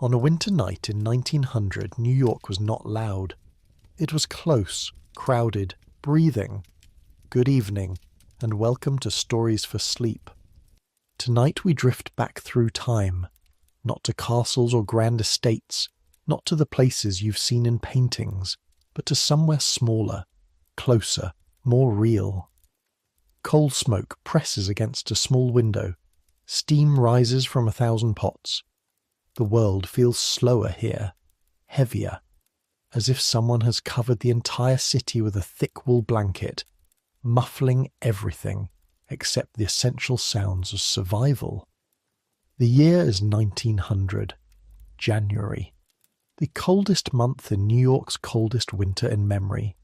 On a winter night in 1900, New York was not loud. It was close, crowded, breathing. Good evening, and welcome to Stories for Sleep. Tonight we drift back through time, not to castles or grand estates, not to the places you've seen in paintings, but to somewhere smaller, closer, more real. Coal smoke presses against a small window. Steam rises from 1,000 pots. The world feels slower here, heavier, as if someone has covered the entire city with a thick wool blanket, muffling everything except the essential sounds of survival. The year is 1900, January, the coldest month in New York's coldest winter in memory.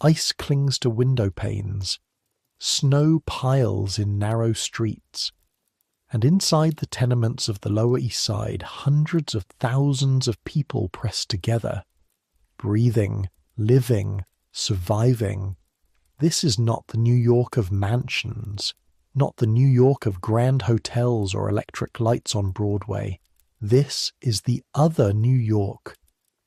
Ice clings to window panes. Snow piles in narrow streets. And inside the tenements of the Lower East Side, hundreds of thousands of people pressed together, breathing, living, surviving. This is not the New York of mansions, not the New York of grand hotels or electric lights on Broadway. This is the other New York,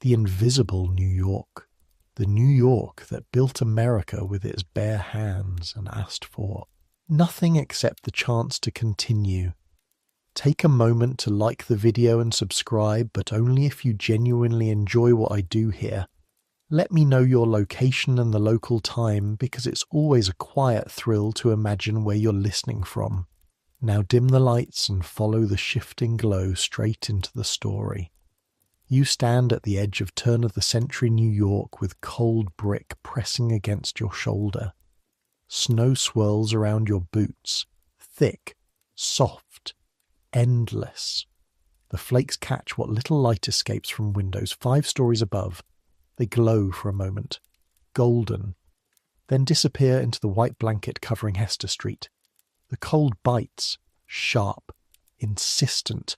the invisible New York, the New York that built America with its bare hands and asked for nothing except the chance to continue. Take a moment to like the video and subscribe, but only if you genuinely enjoy what I do here. Let me know your location and the local time, because it's always a quiet thrill to imagine where you're listening from. Now dim the lights and follow the shifting glow straight into the story. You stand at the edge of turn-of-the-century New York with cold brick pressing against your shoulder. Snow swirls around your boots, thick, soft, endless. The flakes catch what little light escapes from windows 5 stories above. They glow for a moment, golden, then disappear into the white blanket covering Hester Street. The cold bites, sharp, insistent.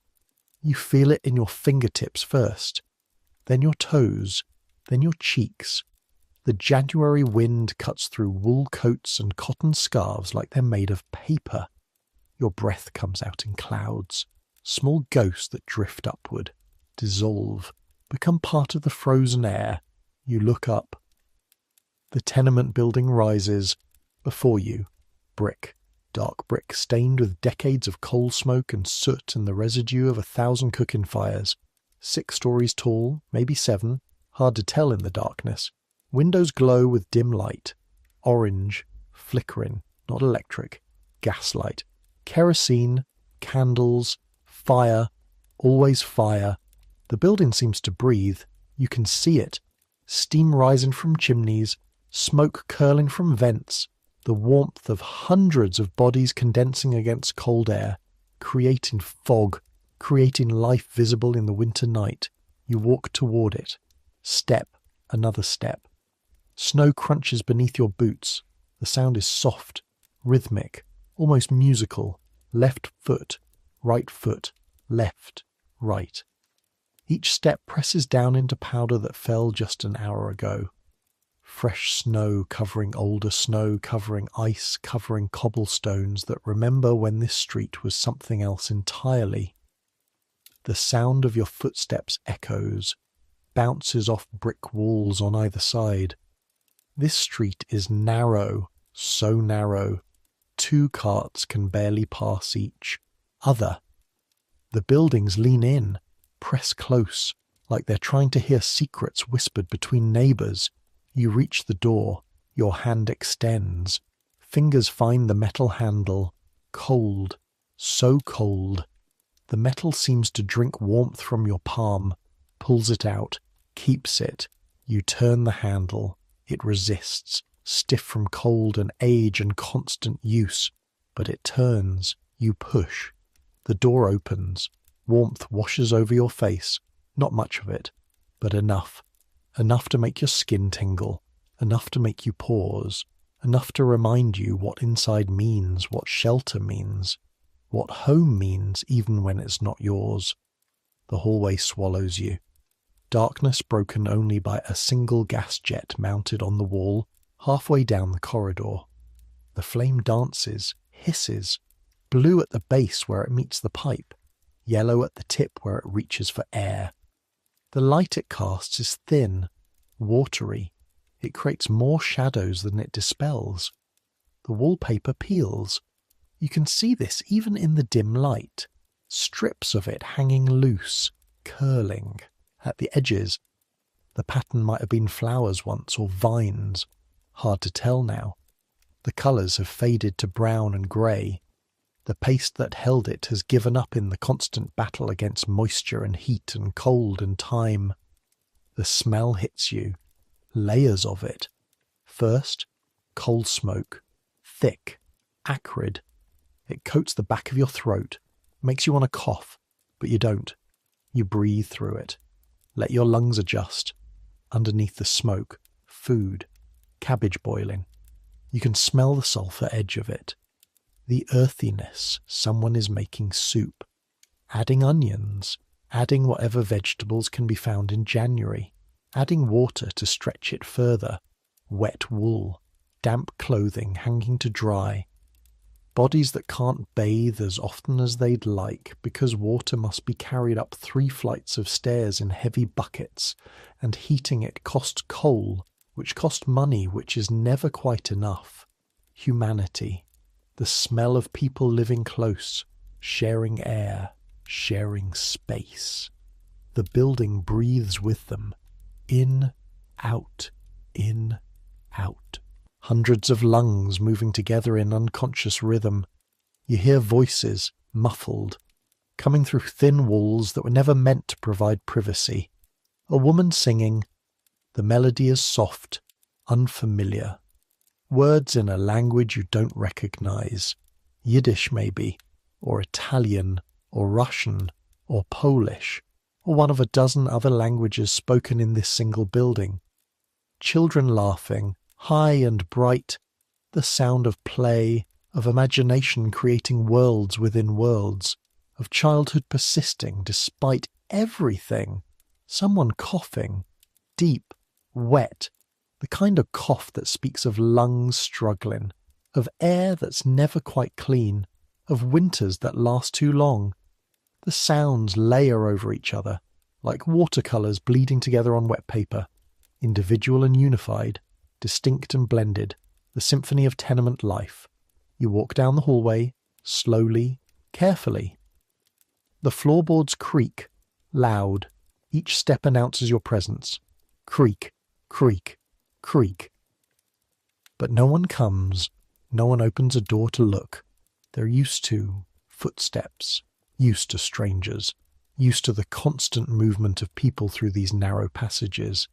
You feel it in your fingertips first, then your toes, then your cheeks. The January wind cuts through wool coats and cotton scarves like they're made of paper. Your breath comes out in clouds, small ghosts that drift upward, dissolve, become part of the frozen air. You look up. The tenement building rises. Before you, brick, dark brick stained with decades of coal smoke and soot and the residue of 1,000 cooking fires. 6 stories tall, maybe 7, hard to tell in the darkness. Windows glow with dim light. Orange, flickering, not electric, gaslight. Kerosene, candles, fire, always fire. The building seems to breathe. You can see it. Steam rising from chimneys, smoke curling from vents, the warmth of hundreds of bodies condensing against cold air, creating fog, creating life visible in the winter night. You walk toward it. Step, another step. Snow crunches beneath your boots. The sound is soft, rhythmic, almost musical. Left foot, left, right. Each step presses down into powder that fell just an hour ago. Fresh snow covering older snow, covering ice, covering cobblestones that remember when this street was something else entirely. The sound of your footsteps echoes, bounces off brick walls on either side. This street is narrow, so narrow. 2 carts can barely pass each. Other. The buildings lean in, press close, like they're trying to hear secrets whispered between neighbours. You reach the door. Your hand extends. Fingers find the metal handle. Cold. So cold. The metal seems to drink warmth from your palm. Pulls it out. Keeps it. You turn the handle. It resists, stiff from cold and age and constant use. But it turns. You push. The door opens. Warmth washes over your face. Not much of it, but enough. Enough to make your skin tingle. Enough to make you pause. Enough to remind you what inside means, what shelter means, what home means even when it's not yours. The hallway swallows you. Darkness broken only by a single gas jet mounted on the wall halfway down the corridor. The flame dances, hisses, blue at the base where it meets the pipe. yellow at the tip where it reaches for air. The light it casts is thin, watery. It creates more shadows than it dispels. The wallpaper peels. You can see this even in the dim light. Strips of it hanging loose, curling, at the edges. The pattern might have been flowers once or vines. Hard to tell now. The colours have faded to brown and grey. The paste that held it has given up in the constant battle against moisture and heat and cold and time. The smell hits you. Layers of it. First, coal smoke. Thick. Acrid. It coats the back of your throat. Makes you want to cough, but you don't. You breathe through it. Let your lungs adjust. Underneath the smoke, food. Cabbage boiling. You can smell the sulphur edge of it. The earthiness, someone is making soup. Adding onions. Adding whatever vegetables can be found in January. Adding water to stretch it further. Wet wool. Damp clothing hanging to dry. Bodies that can't bathe as often as they'd like because water must be carried up 3 flights of stairs in heavy buckets, and heating it costs coal, which costs money, which is never quite enough. Humanity. The smell of people living close, sharing air, sharing space. The building breathes with them. In, out, in, out. Hundreds of lungs moving together in unconscious rhythm. You hear voices, muffled, coming through thin walls that were never meant to provide privacy. A woman singing. The melody is soft, unfamiliar. Words in a language you don't recognize. Yiddish maybe, or Italian, or Russian, or Polish, or one of a dozen other languages spoken in this single building. Children laughing, high and bright, the sound of play, of imagination creating worlds within worlds, of childhood persisting despite everything. Someone coughing, deep, wet, the kind of cough that speaks of lungs struggling, of air that's never quite clean, of winters that last too long. The sounds layer over each other, like watercolours bleeding together on wet paper, individual and unified, distinct and blended, the symphony of tenement life. You walk down the hallway, slowly, carefully. The floorboards creak, loud. Each step announces your presence. Creak, creak, creak. But no one comes. No one opens a door to look. They're used to footsteps, used to strangers, used to the constant movement of people through these narrow passages.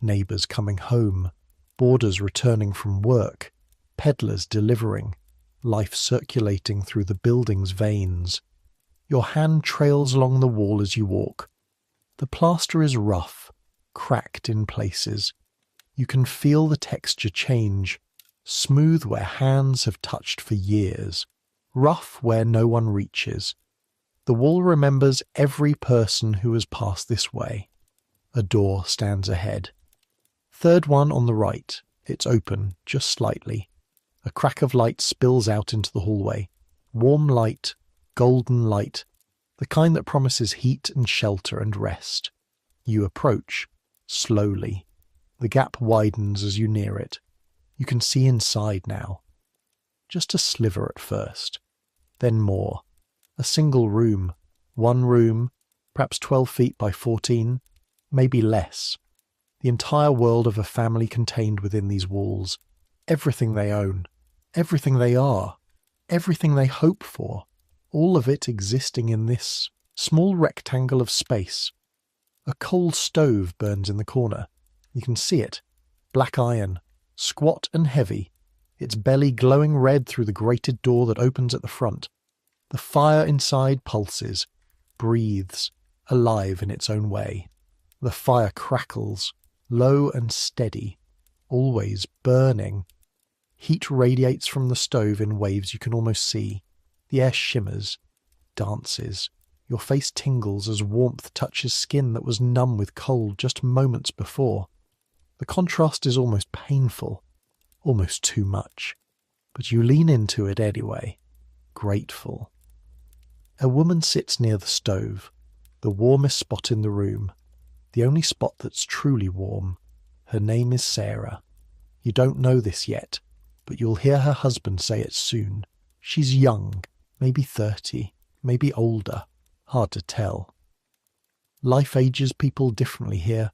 Neighbours coming home, boarders returning from work, peddlers delivering, life circulating through the building's veins. Your hand trails along the wall as you walk. The plaster is rough, cracked in places. You can feel the texture change, smooth where hands have touched for years, rough where no one reaches. The wall remembers every person who has passed this way. A door stands ahead. Third one on the right. It's open, just slightly. A crack of light spills out into the hallway. Warm light, golden light, the kind that promises heat and shelter and rest. You approach, slowly. The gap widens as you near it. You can see inside now. Just a sliver at first. Then more. A single room. One room, perhaps 12 feet by 14, maybe less. The entire world of a family contained within these walls. Everything they own. Everything they are. Everything they hope for. All of it existing in this small rectangle of space. A coal stove burns in the corner. You can see it. Black iron. Squat and heavy. Its belly glowing red through the grated door that opens at the front. The fire inside pulses. Breathes. Alive in its own way. The fire crackles. Low and steady. Always burning. Heat radiates from the stove in waves you can almost see. The air shimmers. Dances. Your face tingles as warmth touches skin that was numb with cold just moments before. The contrast is almost painful, almost too much. But you lean into it anyway, grateful. A woman sits near the stove, the warmest spot in the room, the only spot that's truly warm. Her name is Sarah. You don't know this yet, but you'll hear her husband say it soon. She's young, maybe 30, maybe older, hard to tell. Life ages people differently here.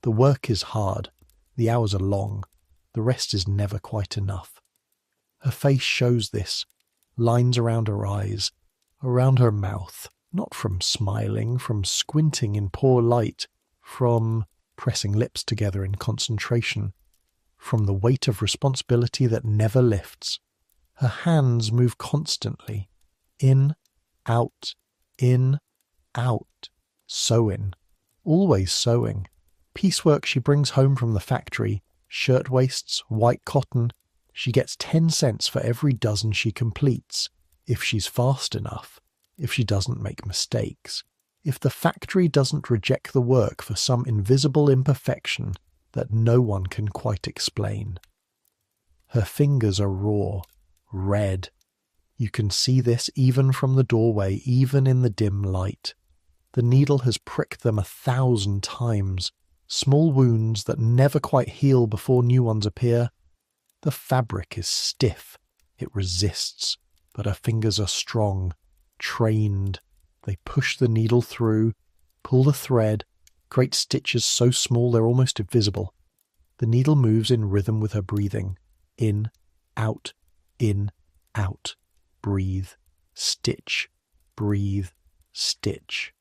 The work is hard, the hours are long, the rest is never quite enough. Her face shows this, lines around her eyes, around her mouth, not from smiling, from squinting in poor light, from pressing lips together in concentration, from the weight of responsibility that never lifts. Her hands move constantly, in, out, sewing, always sewing. Piecework she brings home from the factory, shirtwaists, white cotton. She gets 10 cents for every dozen she completes, if she's fast enough, if she doesn't make mistakes, if the factory doesn't reject the work for some invisible imperfection that no one can quite explain. Her fingers are raw, red. You can see this even from the doorway, even in the dim light. The needle has pricked them 1,000 times, small wounds that never quite heal before new ones appear. The fabric is stiff, it resists, but her fingers are strong, trained. They push the needle through, pull the thread, great stitches so small they're almost invisible. The needle moves in rhythm with her breathing. In, out, breathe, stitch, breathe, stitch.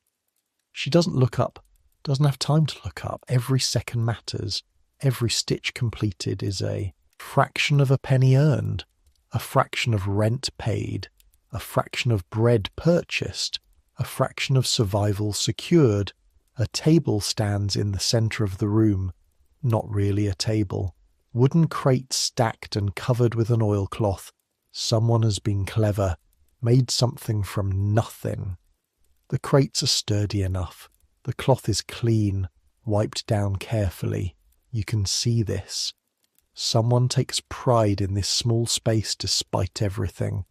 She doesn't look up, doesn't have time to look up. Every second matters. Every stitch completed is a fraction of a penny earned, a fraction of rent paid, a fraction of bread purchased, a fraction of survival secured. A table stands in the centre of the room. Not really a table. Wooden crates stacked and covered with an oilcloth. Someone has been clever, made something from nothing. The crates are sturdy enough. The cloth is clean, wiped down carefully. You can see this. Someone takes pride in this small space despite everything.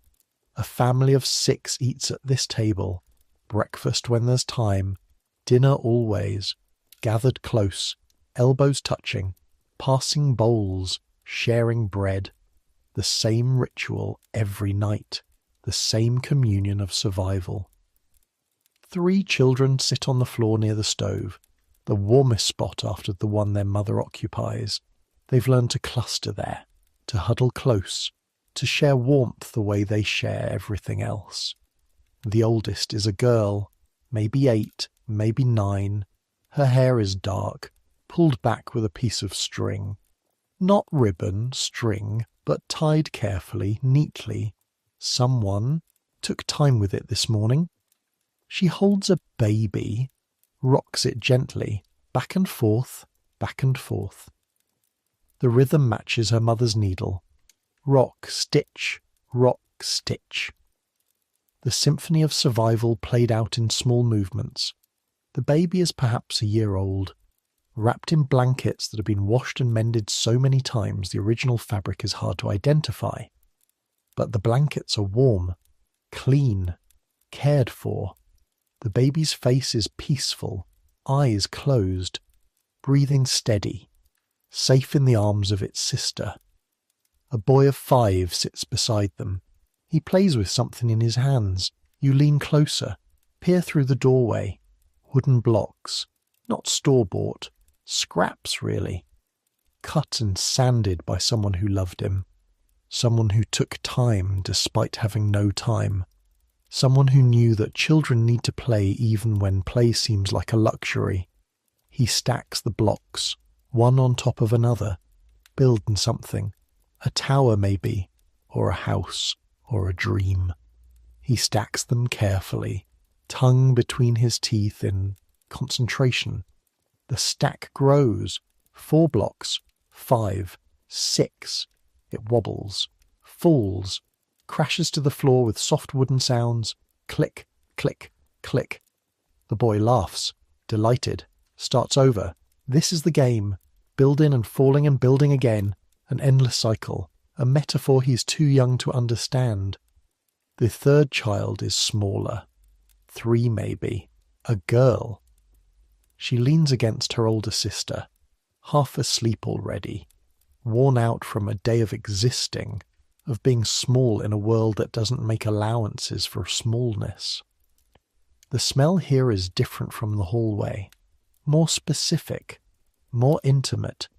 A family of 6 eats at this table. Breakfast when there's time. Dinner always. Gathered close, elbows touching, passing bowls, sharing bread. The same ritual every night. The same communion of survival. 3 children sit on the floor near the stove, the warmest spot after the one their mother occupies. They've learned to cluster there, to huddle close, to share warmth the way they share everything else. The oldest is a girl, maybe 8, maybe 9. Her hair is dark, pulled back with a piece of string. Not ribbon, string, but tied carefully, neatly. Someone took time with it this morning. She holds a baby, rocks it gently, back and forth, back and forth. The rhythm matches her mother's needle. Rock, stitch, rock, stitch. The symphony of survival played out in small movements. The baby is perhaps a year old. Wrapped in blankets that have been washed and mended so many times the original fabric is hard to identify. But the blankets are warm, clean, cared for. The baby's face is peaceful, eyes closed, breathing steady, safe in the arms of its sister. A boy of 5 sits beside them. He plays with something in his hands. You lean closer, peer through the doorway. Wooden blocks, not store-bought, scraps really. Cut and sanded by someone who loved him. Someone who took time despite having no time. Someone who knew that children need to play even when play seems like a luxury. He stacks the blocks, one on top of another, building something. A tower maybe, or a house, or a dream. He stacks them carefully, tongue between his teeth in concentration. The stack grows. 4 blocks, 5, 6. It wobbles, falls, crashes to the floor with soft wooden sounds. Click, click, click. The boy laughs, delighted, starts over. This is the game. Building and falling and building again. An endless cycle. A metaphor he's too young to understand. The 3rd child is smaller. 3 maybe. A girl. She leans against her older sister, half asleep already, worn out from a day of existing, of being small in a world that doesn't make allowances for smallness. The smell here is different from the hallway, more specific, more intimate.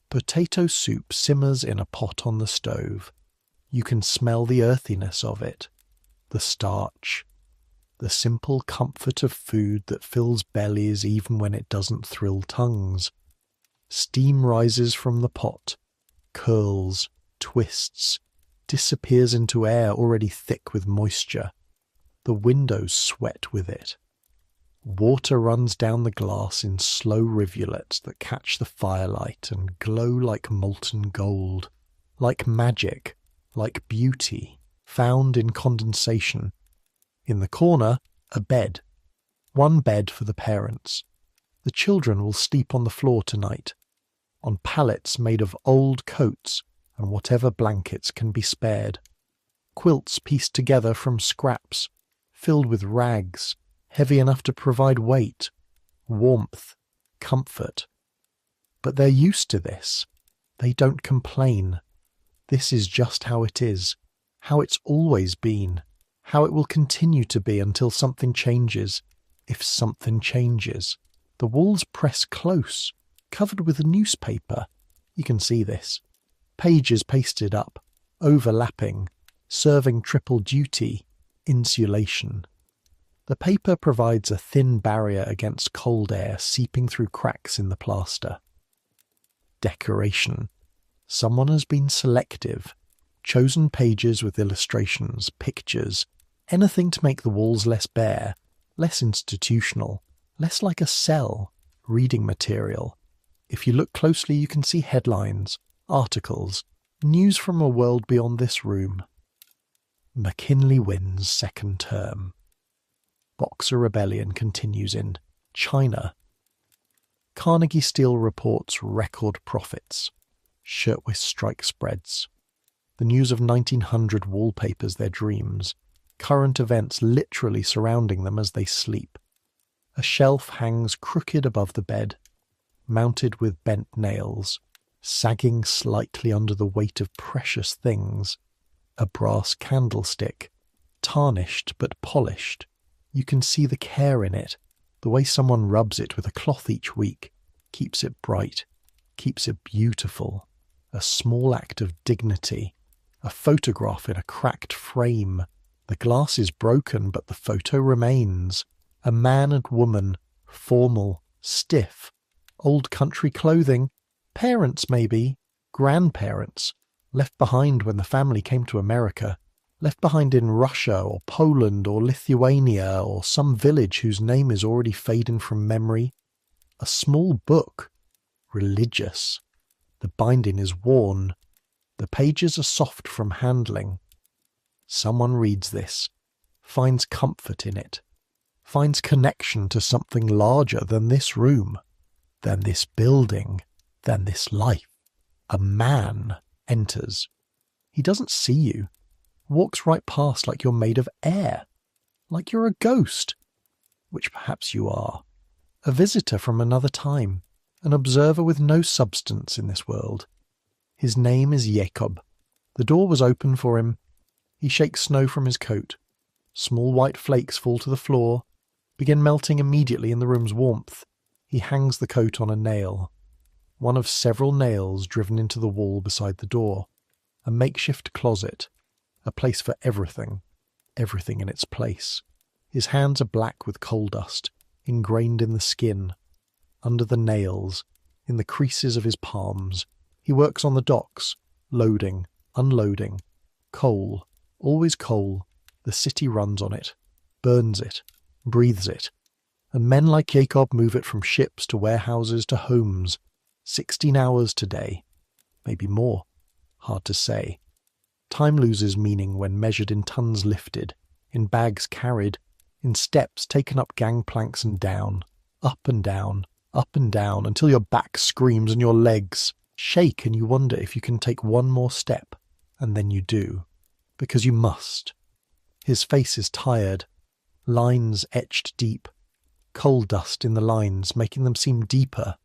Potato soup simmers in a pot on the stove. You can smell the earthiness of it, the starch, the simple comfort of food that fills bellies even when it doesn't thrill tongues. Steam rises from the pot, curls, twists, disappears into air already thick with moisture. The windows sweat with it. Water runs down the glass in slow rivulets that catch the firelight and glow like molten gold, like magic, like beauty, found in condensation. In the corner, a bed. One bed for the parents. The children will sleep on the floor tonight, on pallets made of old coats and whatever blankets can be spared. Quilts pieced together from scraps, filled with rags, heavy enough to provide weight, warmth, comfort. But they're used to this. They don't complain. This is just how it is, how it's always been, how it will continue to be until something changes, if something changes. The walls press close, covered with newspaper. You can see this. Pages pasted up, overlapping, serving triple duty, insulation. The paper provides a thin barrier against cold air seeping through cracks in the plaster. Decoration. Someone has been selective, chosen pages with illustrations, pictures, anything to make the walls less bare, less institutional, less like a cell, reading material. If you look closely you can see headlines, articles, news from a world beyond this room. McKinley wins second term. Boxer Rebellion continues in China. Carnegie Steel reports record profits. Shirtwaist strike spreads. The news of 1900 wallpapers their dreams. Current events literally surrounding them as they sleep. A shelf hangs crooked above the bed, mounted with bent nails, sagging slightly under the weight of precious things. A brass candlestick, tarnished but polished. You can see the care in it, the way someone rubs it with a cloth each week, keeps it bright, keeps it beautiful. A small act of dignity. A photograph in a cracked frame. The glass is broken, but the photo remains. A man and woman, formal, stiff, old country clothing, parents maybe, grandparents, left behind when the family came to America, left behind in Russia or Poland or Lithuania or some village whose name is already fading from memory. A small book, religious. The binding is worn. The pages are soft from handling. Someone reads this, finds comfort in it, finds connection to something larger than this room, than this building, than this life. A man enters. He doesn't see you, walks right past like you're made of air, like you're a ghost, which perhaps you are, a visitor from another time, an observer with no substance in this world. His name is Jacob. The door was open for him. He shakes snow from his coat. Small white flakes fall to the floor, begin melting immediately in the room's warmth. He hangs the coat on a nail, one of several nails driven into the wall beside the door. A makeshift closet, a place for everything, everything in its place. His hands are black with coal dust, ingrained in the skin, under the nails, in the creases of his palms. He works on the docks, loading, unloading, coal, always coal. The city runs on it, burns it, breathes it. And men like Jacob move it from ships to warehouses to homes. 16 hours today, maybe more, hard to say. Time loses meaning when measured in tons lifted, in bags carried, in steps taken up gangplanks and down, until your back screams and your legs shake and you wonder if you can take one more step, and then you do, because you must. His face is tired, lines etched deep, coal dust in the lines making them seem deeper,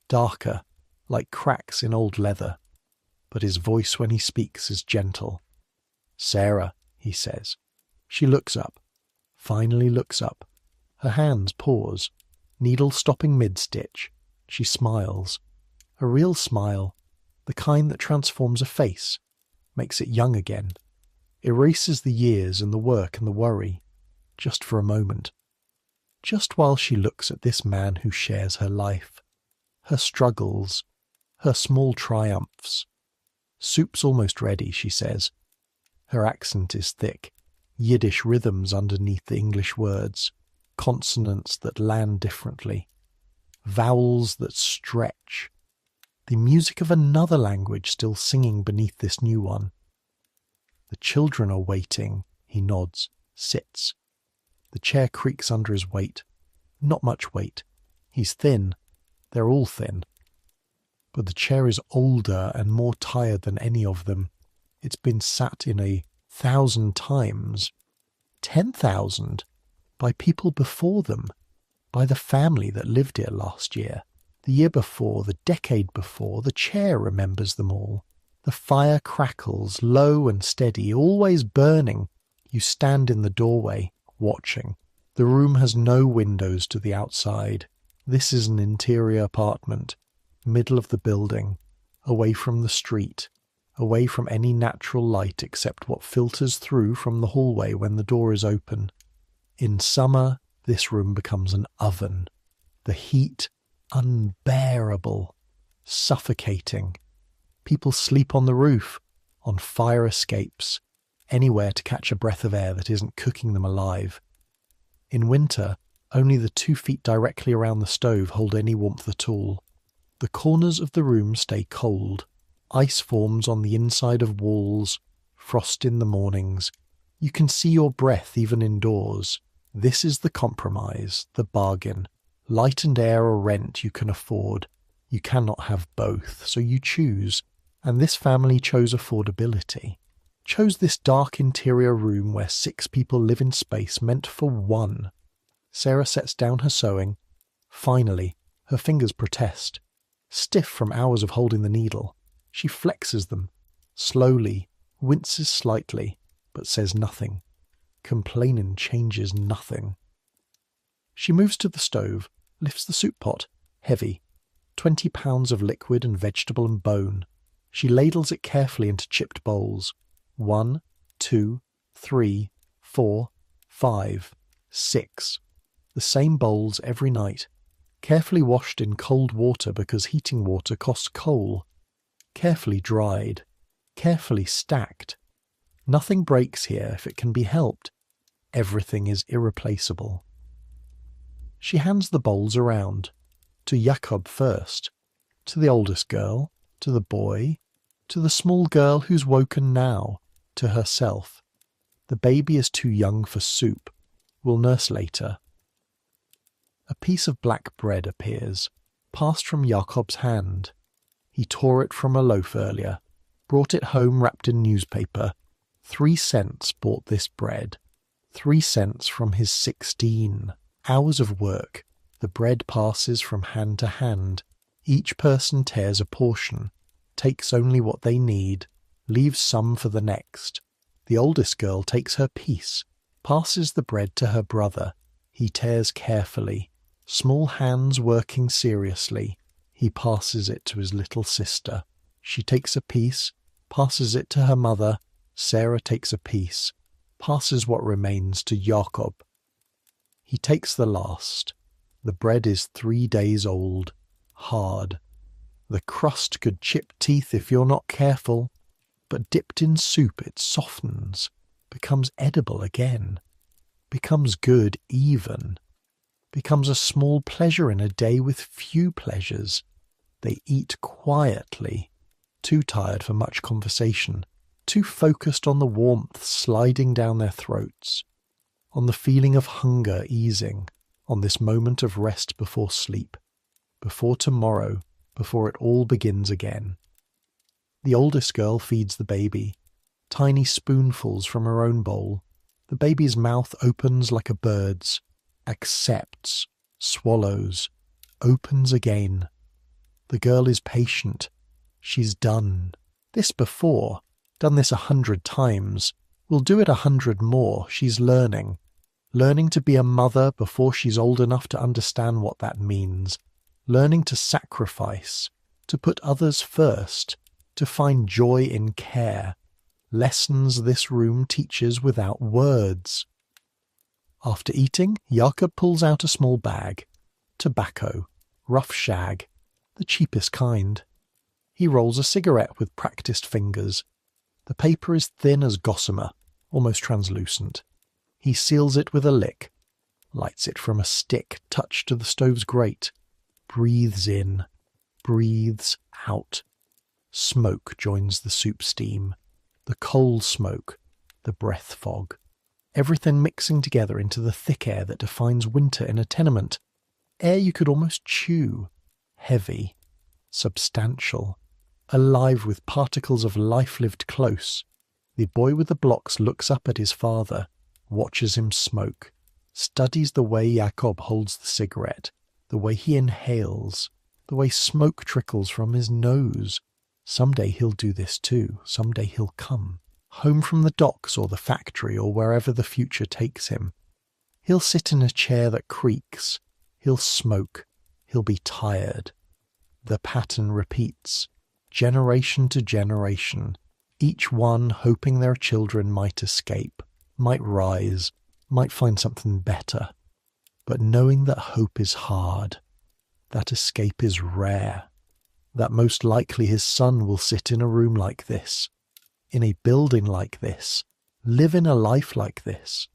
darker, like cracks in old leather. But his voice when he speaks is gentle. "Sarah," he says. She looks up, finally looks up. Her hands pause, needle stopping mid-stitch. She smiles. A real smile, the kind that transforms a face, makes it young again, erases the years and the work and the worry, just for a moment. Just while she looks at this man who shares her life, her struggles, her small triumphs. "Soup's almost ready," she says. Her accent is thick, Yiddish rhythms underneath the English words, consonants that land differently, vowels that stretch, the music of another language still singing beneath this new one. "The children are waiting," he nods, sits. The chair creaks under his weight. Not much weight. He's thin. They're all thin. But the chair is older and more tired than any of them. It's been sat in 1,000 times, 10,000, by people before them, by the family that lived here last year, the year before, the decade before. The chair remembers them all. The fire crackles, low and steady, always burning. You stand in the doorway, watching. The room has no windows to the outside. This is an interior apartment, middle of the building, away from the street, away from any natural light except what filters through from the hallway when the door is open. In summer, this room becomes an oven. The heat, unbearable, suffocating. People sleep on the roof, on fire escapes, anywhere to catch a breath of air that isn't cooking them alive. In winter, only the 2 feet directly around the stove hold any warmth at all. The corners of the room stay cold. Ice forms on the inside of walls, frost in the mornings. You can see your breath even indoors. This is the compromise, the bargain. Light and air or rent you can afford. You cannot have both, so you choose. And this family chose affordability. Chose this dark interior room where 6 people live in space meant for one. Sarah sets down her sewing. Finally, her fingers protest. Stiff from hours of holding the needle. She flexes them, slowly, winces slightly, but says nothing. Complainin' changes nothing. She moves to the stove, lifts the soup pot, heavy, 20 pounds of liquid and vegetable and bone. She ladles it carefully into chipped bowls. 1, 2, 3, 4, 5, 6. The same bowls every night, carefully washed in cold water because heating water costs coal. Carefully dried, carefully stacked. Nothing breaks here if it can be helped. Everything is irreplaceable. She hands the bowls around, to Jakob first, to the oldest girl, to the boy, to the small girl who's woken now, to herself. The baby is too young for soup. Will nurse later. A piece of black bread appears, passed from Jakob's hand. He tore it from a loaf earlier, brought it home wrapped in newspaper. 3 cents bought this bread. 3 cents from his 16 hours of work. The bread passes from hand to hand. Each person tears a portion, takes only what they need, leaves some for the next. The oldest girl takes her piece, passes the bread to her brother. He tears carefully, small hands working seriously. He passes it to his little sister. She takes a piece, passes it to her mother. Sarah takes a piece, passes what remains to Jakob. He takes the last. The bread is 3 days old, hard. The crust could chip teeth if you're not careful, but dipped in soup it softens, becomes edible again, becomes good even, becomes a small pleasure in a day with few pleasures. They eat quietly, too tired for much conversation, too focused on the warmth sliding down their throats, on the feeling of hunger easing, on this moment of rest before sleep, before tomorrow, before it all begins again. The oldest girl feeds the baby, tiny spoonfuls from her own bowl. The baby's mouth opens like a bird's, accepts, swallows, opens again. The girl is patient. She's done this before, done this 100 times. Will do it 100 more. She's learning to be a mother before she's old enough to understand what that means, learning to sacrifice, to put others first, to find joy in care. Lessons this room teaches without words. After eating, Jakob pulls out a small bag. Tobacco, rough shag, the cheapest kind. He rolls a cigarette with practiced fingers. The paper is thin as gossamer, almost translucent. He seals it with a lick, lights it from a stick touched to the stove's grate, breathes in, breathes out. Smoke joins the soup steam, the coal smoke, the breath fog, everything mixing together into the thick air that defines winter in a tenement. Air you could almost chew, heavy, substantial, alive with particles of life lived close. The boy with the blocks looks up at his father, watches him smoke, studies the way Jakob holds the cigarette, the way he inhales, the way smoke trickles from his nose. Someday he'll do this too. Someday he'll come, home from the docks or the factory or wherever the future takes him. He'll sit in a chair that creaks. He'll smoke. He'll be tired. The pattern repeats, generation to generation, each one hoping their children might escape, might rise, might find something better, but knowing that hope is hard, that escape is rare, that most likely his son will sit in a room like this, in a building like this, live in a life like this.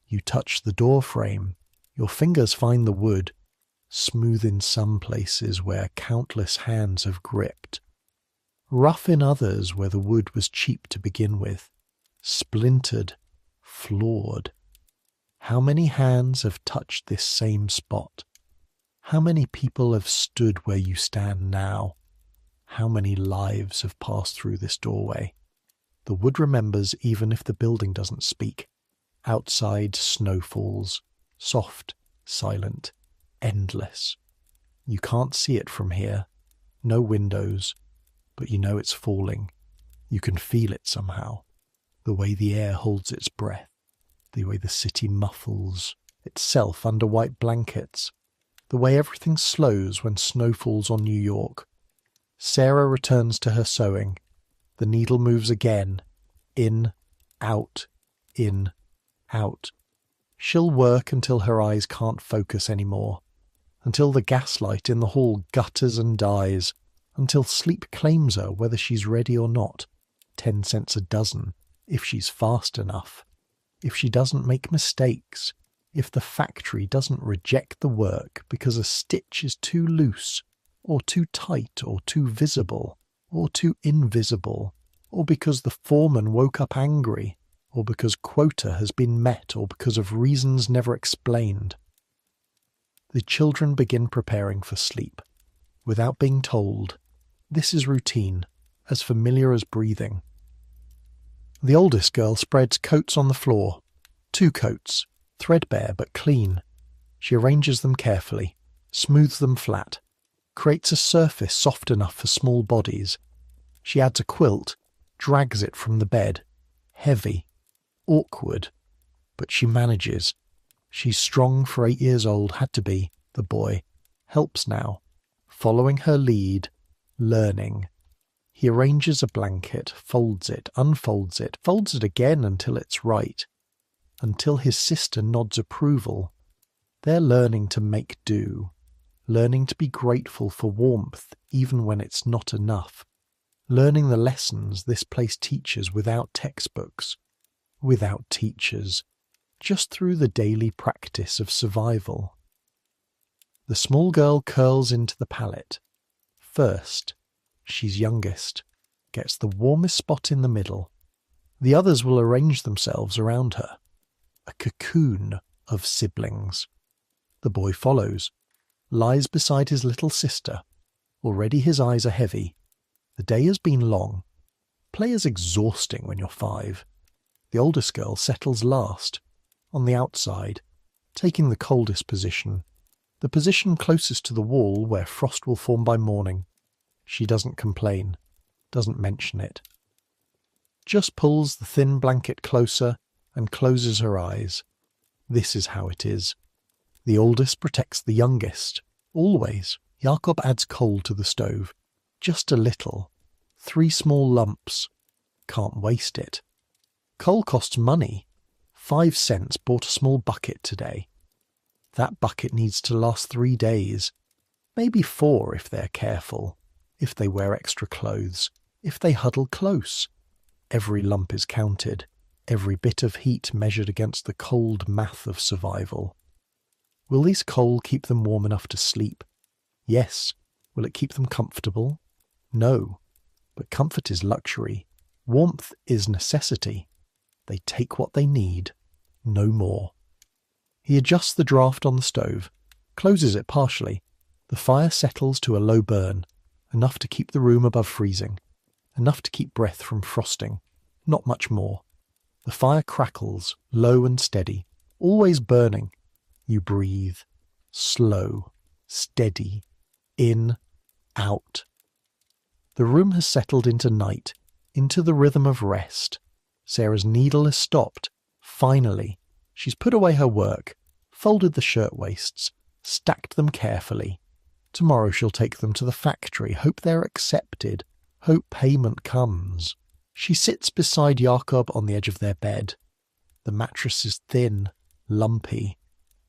You touch the door frame, your fingers find the wood, smooth in some places where countless hands have gripped, rough in others where the wood was cheap to begin with, splintered, flawed. How many hands have touched this same spot? How many people have stood where you stand now? How many lives have passed through this doorway? The wood remembers even if the building doesn't speak. Outside snow falls, soft, silent, endless. You can't see it from here. No windows, but you know it's falling. You can feel it somehow. The way the air holds its breath. The way the city muffles itself under white blankets. The way everything slows when snow falls on New York. Sarah returns to her sewing. The needle moves again. In, out, in, out. She'll work until her eyes can't focus anymore. Until the gaslight in the hall gutters and dies. Until sleep claims her whether she's ready or not. 10 cents a dozen, if she's fast enough. If she doesn't make mistakes. If the factory doesn't reject the work because a stitch is too loose, or too tight, or too visible, or too invisible, or because the foreman woke up angry, or because quota has been met, or because of reasons never explained. The children begin preparing for sleep. Without being told, this is routine, as familiar as breathing. The oldest girl spreads coats on the floor. 2 coats, threadbare but clean. She arranges them carefully, smooths them flat, creates a surface soft enough for small bodies. She adds a quilt, drags it from the bed. Heavy, awkward, but she manages. She's strong for 8 years old, had to be, the boy. Helps now, following her lead, learning. He arranges a blanket, folds it, unfolds it, folds it again until it's right. Until his sister nods approval. They're learning to make do, learning to be grateful for warmth even when it's not enough, learning the lessons this place teaches without textbooks, without teachers, just through the daily practice of survival. The small girl curls into the pallet. First, she's youngest, gets the warmest spot in the middle. The others will arrange themselves around her. A cocoon of siblings. The boy follows, lies beside his little sister. Already his eyes are heavy. The day has been long. Play is exhausting when you're 5. The oldest girl settles last, on the outside, taking the coldest position, the position closest to the wall where frost will form by morning. She doesn't complain, doesn't mention it. Just pulls the thin blanket closer and closes her eyes. This is how it is. The oldest protects the youngest, always. Jakob adds coal to the stove. Just a little. 3 small lumps. Can't waste it. Coal costs money. 5 cents bought a small bucket today. That bucket needs to last 3 days. Maybe 4 if they're careful. If they wear extra clothes. If they huddle close. Every lump is counted. Every bit of heat measured against the cold math of survival. Will these coal keep them warm enough to sleep? Yes. Will it keep them comfortable? No. But comfort is luxury. Warmth is necessity. They take what they need, no more. He adjusts the draft on the stove, closes it partially. The fire settles to a low burn, enough to keep the room above freezing, enough to keep breath from frosting, not much more. The fire crackles, low and steady, always burning. You breathe, slow, steady, in, out. The room has settled into night, into the rhythm of rest. Sarah's needle has stopped. Finally, she's put away her work, folded the shirtwaists, stacked them carefully. Tomorrow she'll take them to the factory, hope they're accepted, hope payment comes. She sits beside Jakob on the edge of their bed. The mattress is thin, lumpy,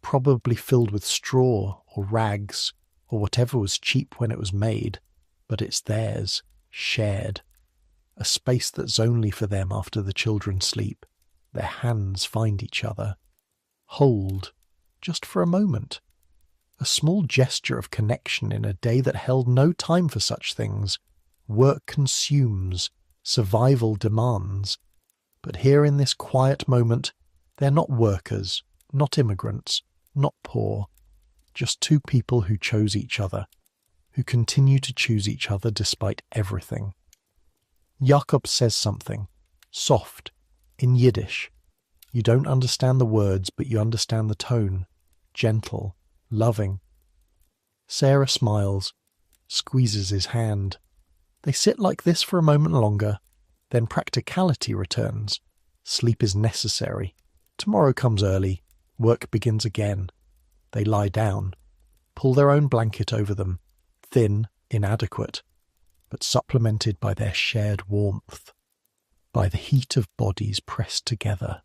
probably filled with straw or rags or whatever was cheap when it was made, but it's theirs, shared. A space that's only for them after the children sleep. Their hands find each other. Hold, just for a moment. A small gesture of connection in a day that held no time for such things. Work consumes, survival demands. But here in this quiet moment, they're not workers, not immigrants, not poor. Just 2 people who chose each other, who continue to choose each other despite everything. Jakob says something, soft, in Yiddish. You don't understand the words, but you understand the tone, gentle, loving. Sarah smiles, squeezes his hand. They sit like this for a moment longer, then practicality returns. Sleep is necessary. Tomorrow comes early, work begins again. They lie down, pull their own blanket over them, thin, inadequate, but supplemented by their shared warmth, by the heat of bodies pressed together,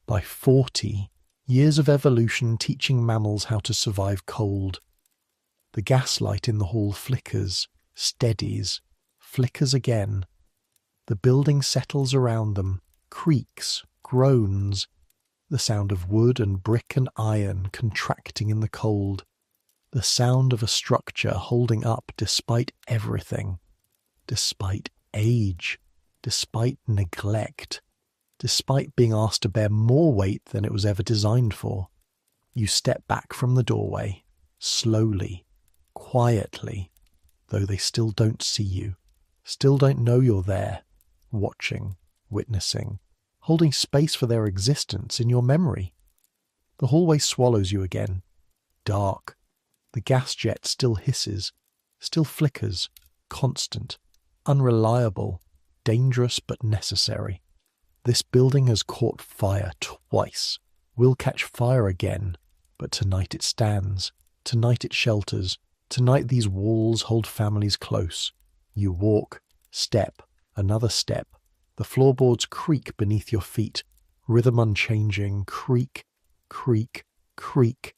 by 40 years of evolution teaching mammals how to survive cold. The gaslight in the hall flickers, steadies, flickers again. The building settles around them, creaks, groans, the sound of wood and brick and iron contracting in the cold, the sound of a structure holding up despite everything. Despite age, despite neglect, despite being asked to bear more weight than it was ever designed for. You step back from the doorway, slowly, quietly, though they still don't see you, still don't know you're there, watching, witnessing, holding space for their existence in your memory. The hallway swallows you again, dark. The gas jet still hisses, still flickers, constant, unreliable, dangerous but necessary. This building has caught fire twice, will catch fire again, but tonight it stands, tonight it shelters, tonight these walls hold families close. You walk, step, another step. The floorboards creak beneath your feet, rhythm unchanging, creak, creak, creak,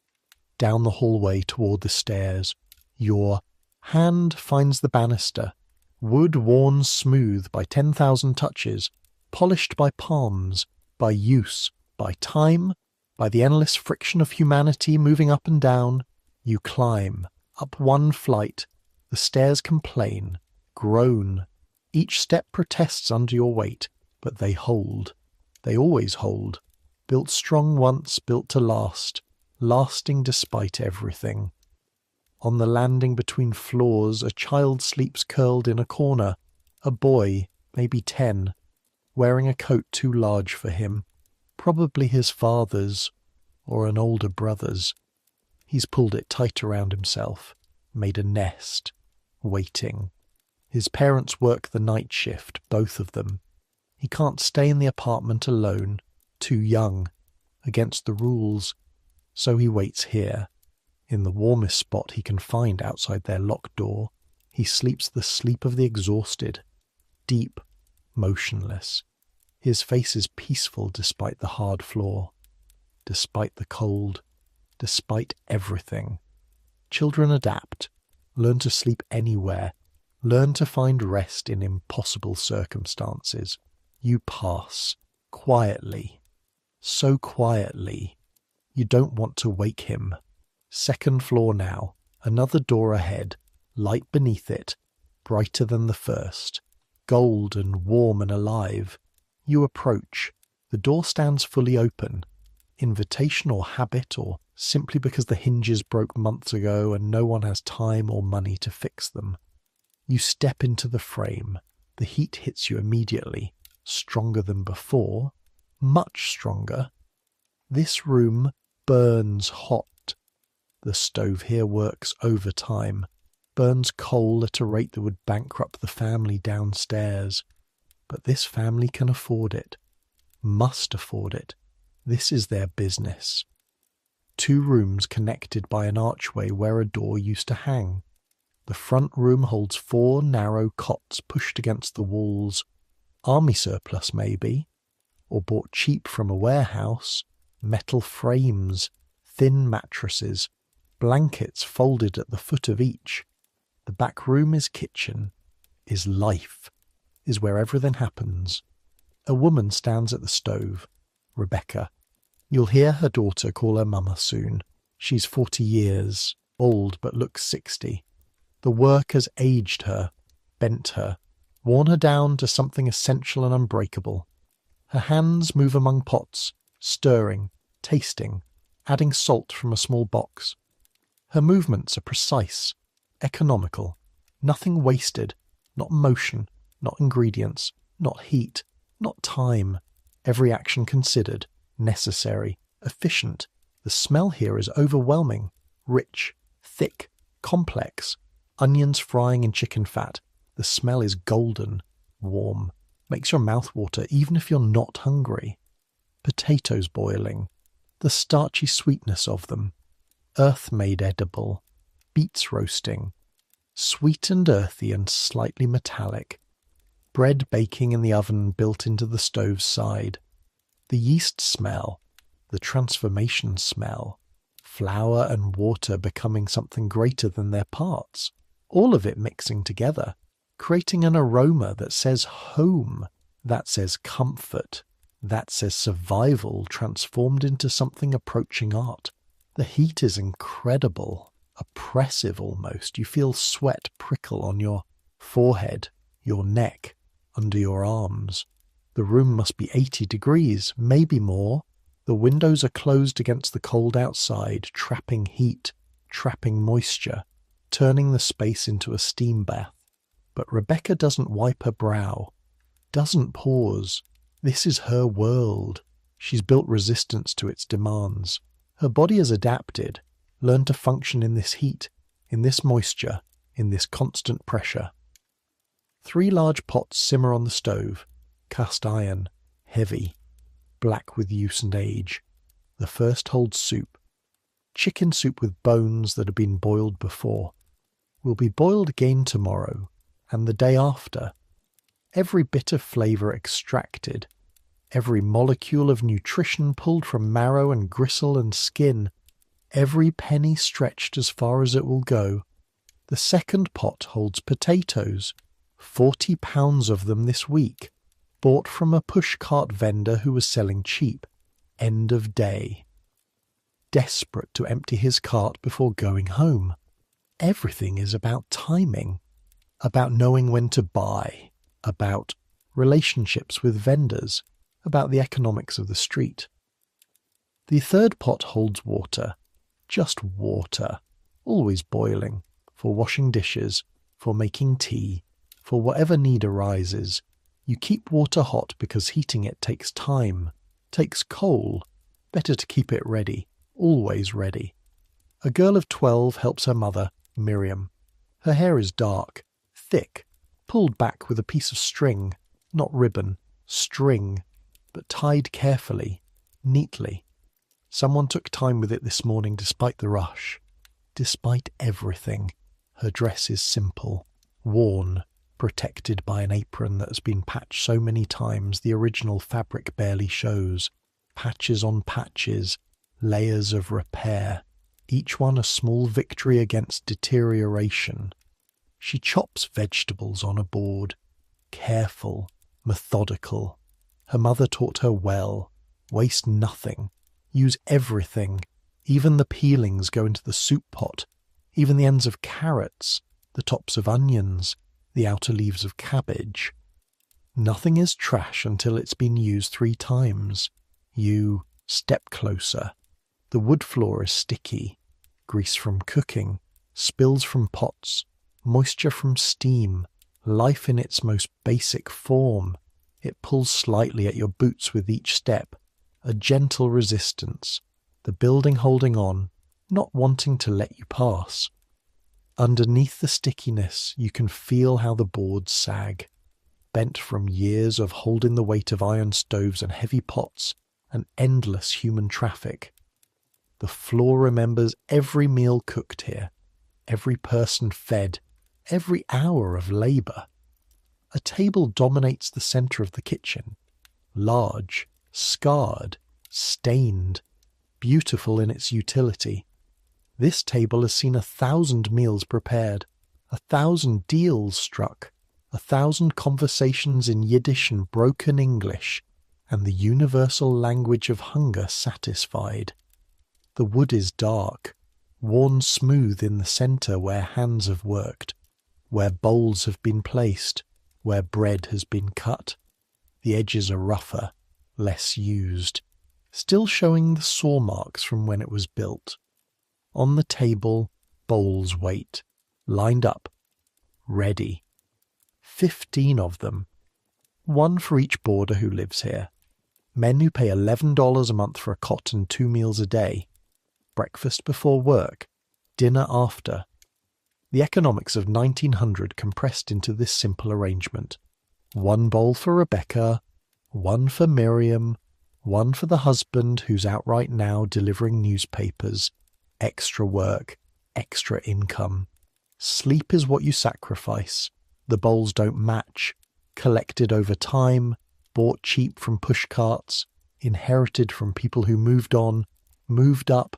down the hallway toward the stairs. Your hand finds the banister, wood worn smooth by 10,000 touches, polished by palms, by use, by time, by the endless friction of humanity moving up and down. You climb, up one flight. The stairs complain, groan. Each step protests under your weight, but they hold. They always hold. Built strong once, built to last, lasting despite everything. On the landing between floors, a child sleeps curled in a corner. A boy, maybe 10. wearing a coat too large for him, probably his father's or an older brother's. He's pulled it tight around himself, made a nest, waiting. His parents work the night shift, both of them. He can't stay in the apartment alone, too young, against the rules, so he waits here, in the warmest spot he can find outside their locked door. He sleeps the sleep of the exhausted, deep, motionless. His face is peaceful despite the hard floor, despite the cold, despite everything. Children adapt, learn to sleep anywhere, learn to find rest in impossible circumstances. You pass, quietly, so quietly, you don't want to wake him. Second floor now, another door ahead, light beneath it, brighter than the first, gold and warm and alive. You approach. The door stands fully open. Invitation or habit, or simply because the hinges broke months ago and no one has time or money to fix them. You step into the frame. The heat hits you immediately, stronger than before, much stronger. This room burns hot. The stove here works overtime, burns coal at a rate that would bankrupt the family downstairs. But this family can afford it, must afford it. This is their business. 2 rooms connected by an archway where a door used to hang. The front room holds 4 narrow cots pushed against the walls. Army surplus, maybe, or bought cheap from a warehouse. Metal frames, thin mattresses, blankets folded at the foot of each. The back room is kitchen, is life, is where everything happens. A woman stands at the stove, Rebecca. You'll hear her daughter call her mama soon. She's 40 years, old but looks 60. The work has aged her, bent her, worn her down to something essential and unbreakable. Her hands move among pots, stirring, tasting, adding salt from a small box. Her movements are precise, economical, nothing wasted, not motion, not ingredients, not heat, not time. Every action considered, necessary, efficient. The smell here is overwhelming, rich, thick, complex. Onions frying in chicken fat. The smell is golden, warm, makes your mouth water even if you're not hungry. Potatoes boiling, the starchy sweetness of them. Earth made edible. Beets roasting, sweet and earthy and slightly metallic. Bread baking in the oven built into the stove's side. The yeast smell, the transformation smell. Flour and water becoming something greater than their parts. All of it mixing together, creating an aroma that says home, that says comfort, that says survival transformed into something approaching art. The heat is incredible, oppressive almost. You feel sweat prickle on your forehead, your neck, under your arms. The room must be 80 degrees, maybe more. The windows are closed against the cold outside, trapping heat, trapping moisture, turning the space into a steam bath. But Rebecca doesn't wipe her brow, doesn't pause. This is her world. She's built resistance to its demands. Her body has adapted, learned to function in this heat, in this moisture, in this constant pressure. 3 large pots simmer on the stove, cast iron, heavy, black with use and age. The first holds soup. Chicken soup with bones that have been boiled before. Will be boiled again tomorrow, and the day after. Every bit of flavour extracted, every molecule of nutrition pulled from marrow and gristle and skin, every penny stretched as far as it will go. The second pot holds potatoes, 40 pounds of them this week, bought from a pushcart vendor who was selling cheap. End of day. Desperate to empty his cart before going home. Everything is about timing, about knowing when to buy, about relationships with vendors, about the economics of the street. The third pot holds water, just water, always boiling, for washing dishes, for making tea, for whatever need arises. You keep water hot because heating it takes time, takes coal. Better to keep it ready, always ready. A girl of 12 helps her mother, Miriam. Her hair is dark, thick, pulled back with a piece of string, not ribbon, string, but tied carefully, neatly. Someone took time with it this morning despite the rush. Despite everything, her dress is simple, worn, protected by an apron that has been patched so many times the original fabric barely shows. Patches on patches, layers of repair, each one a small victory against deterioration. She chops vegetables on a board, careful, methodical. Her mother taught her well, waste nothing, use everything. Even the peelings go into the soup pot, even the ends of carrots, the tops of onions, the outer leaves of cabbage. Nothing is trash until it's been used 3 times. You step closer. The wood floor is sticky, grease from cooking, spills from pots, moisture from steam, life in its most basic form. It pulls slightly at your boots with each step, a gentle resistance, the building holding on, not wanting to let you pass. Underneath the stickiness, you can feel how the boards sag, bent from years of holding the weight of iron stoves and heavy pots and endless human traffic. The floor remembers every meal cooked here, every person fed, every hour of labour. A table dominates the centre of the kitchen, large, scarred, stained, beautiful in its utility. This table has seen 1,000 meals prepared, 1,000 deals struck, 1,000 conversations in Yiddish and broken English, and the universal language of hunger satisfied. The wood is dark, worn smooth in the centre where hands have worked, where bowls have been placed, where bread has been cut. The edges are rougher, less used, still showing the saw marks from when it was built. On the table, bowls wait, lined up, ready. 15 of them. 1 for each boarder who lives here. Men who pay $11 a month for a cot and 2 meals a day. Breakfast before work, dinner after. The economics of 1900 compressed into this simple arrangement. 1 bowl for Rebecca, 1 for Miriam, 1 for the husband who's out right now delivering newspapers. Extra work, extra income. Sleep is what you sacrifice. The bowls don't match. Collected over time, bought cheap from push carts, inherited from people who moved on, moved up,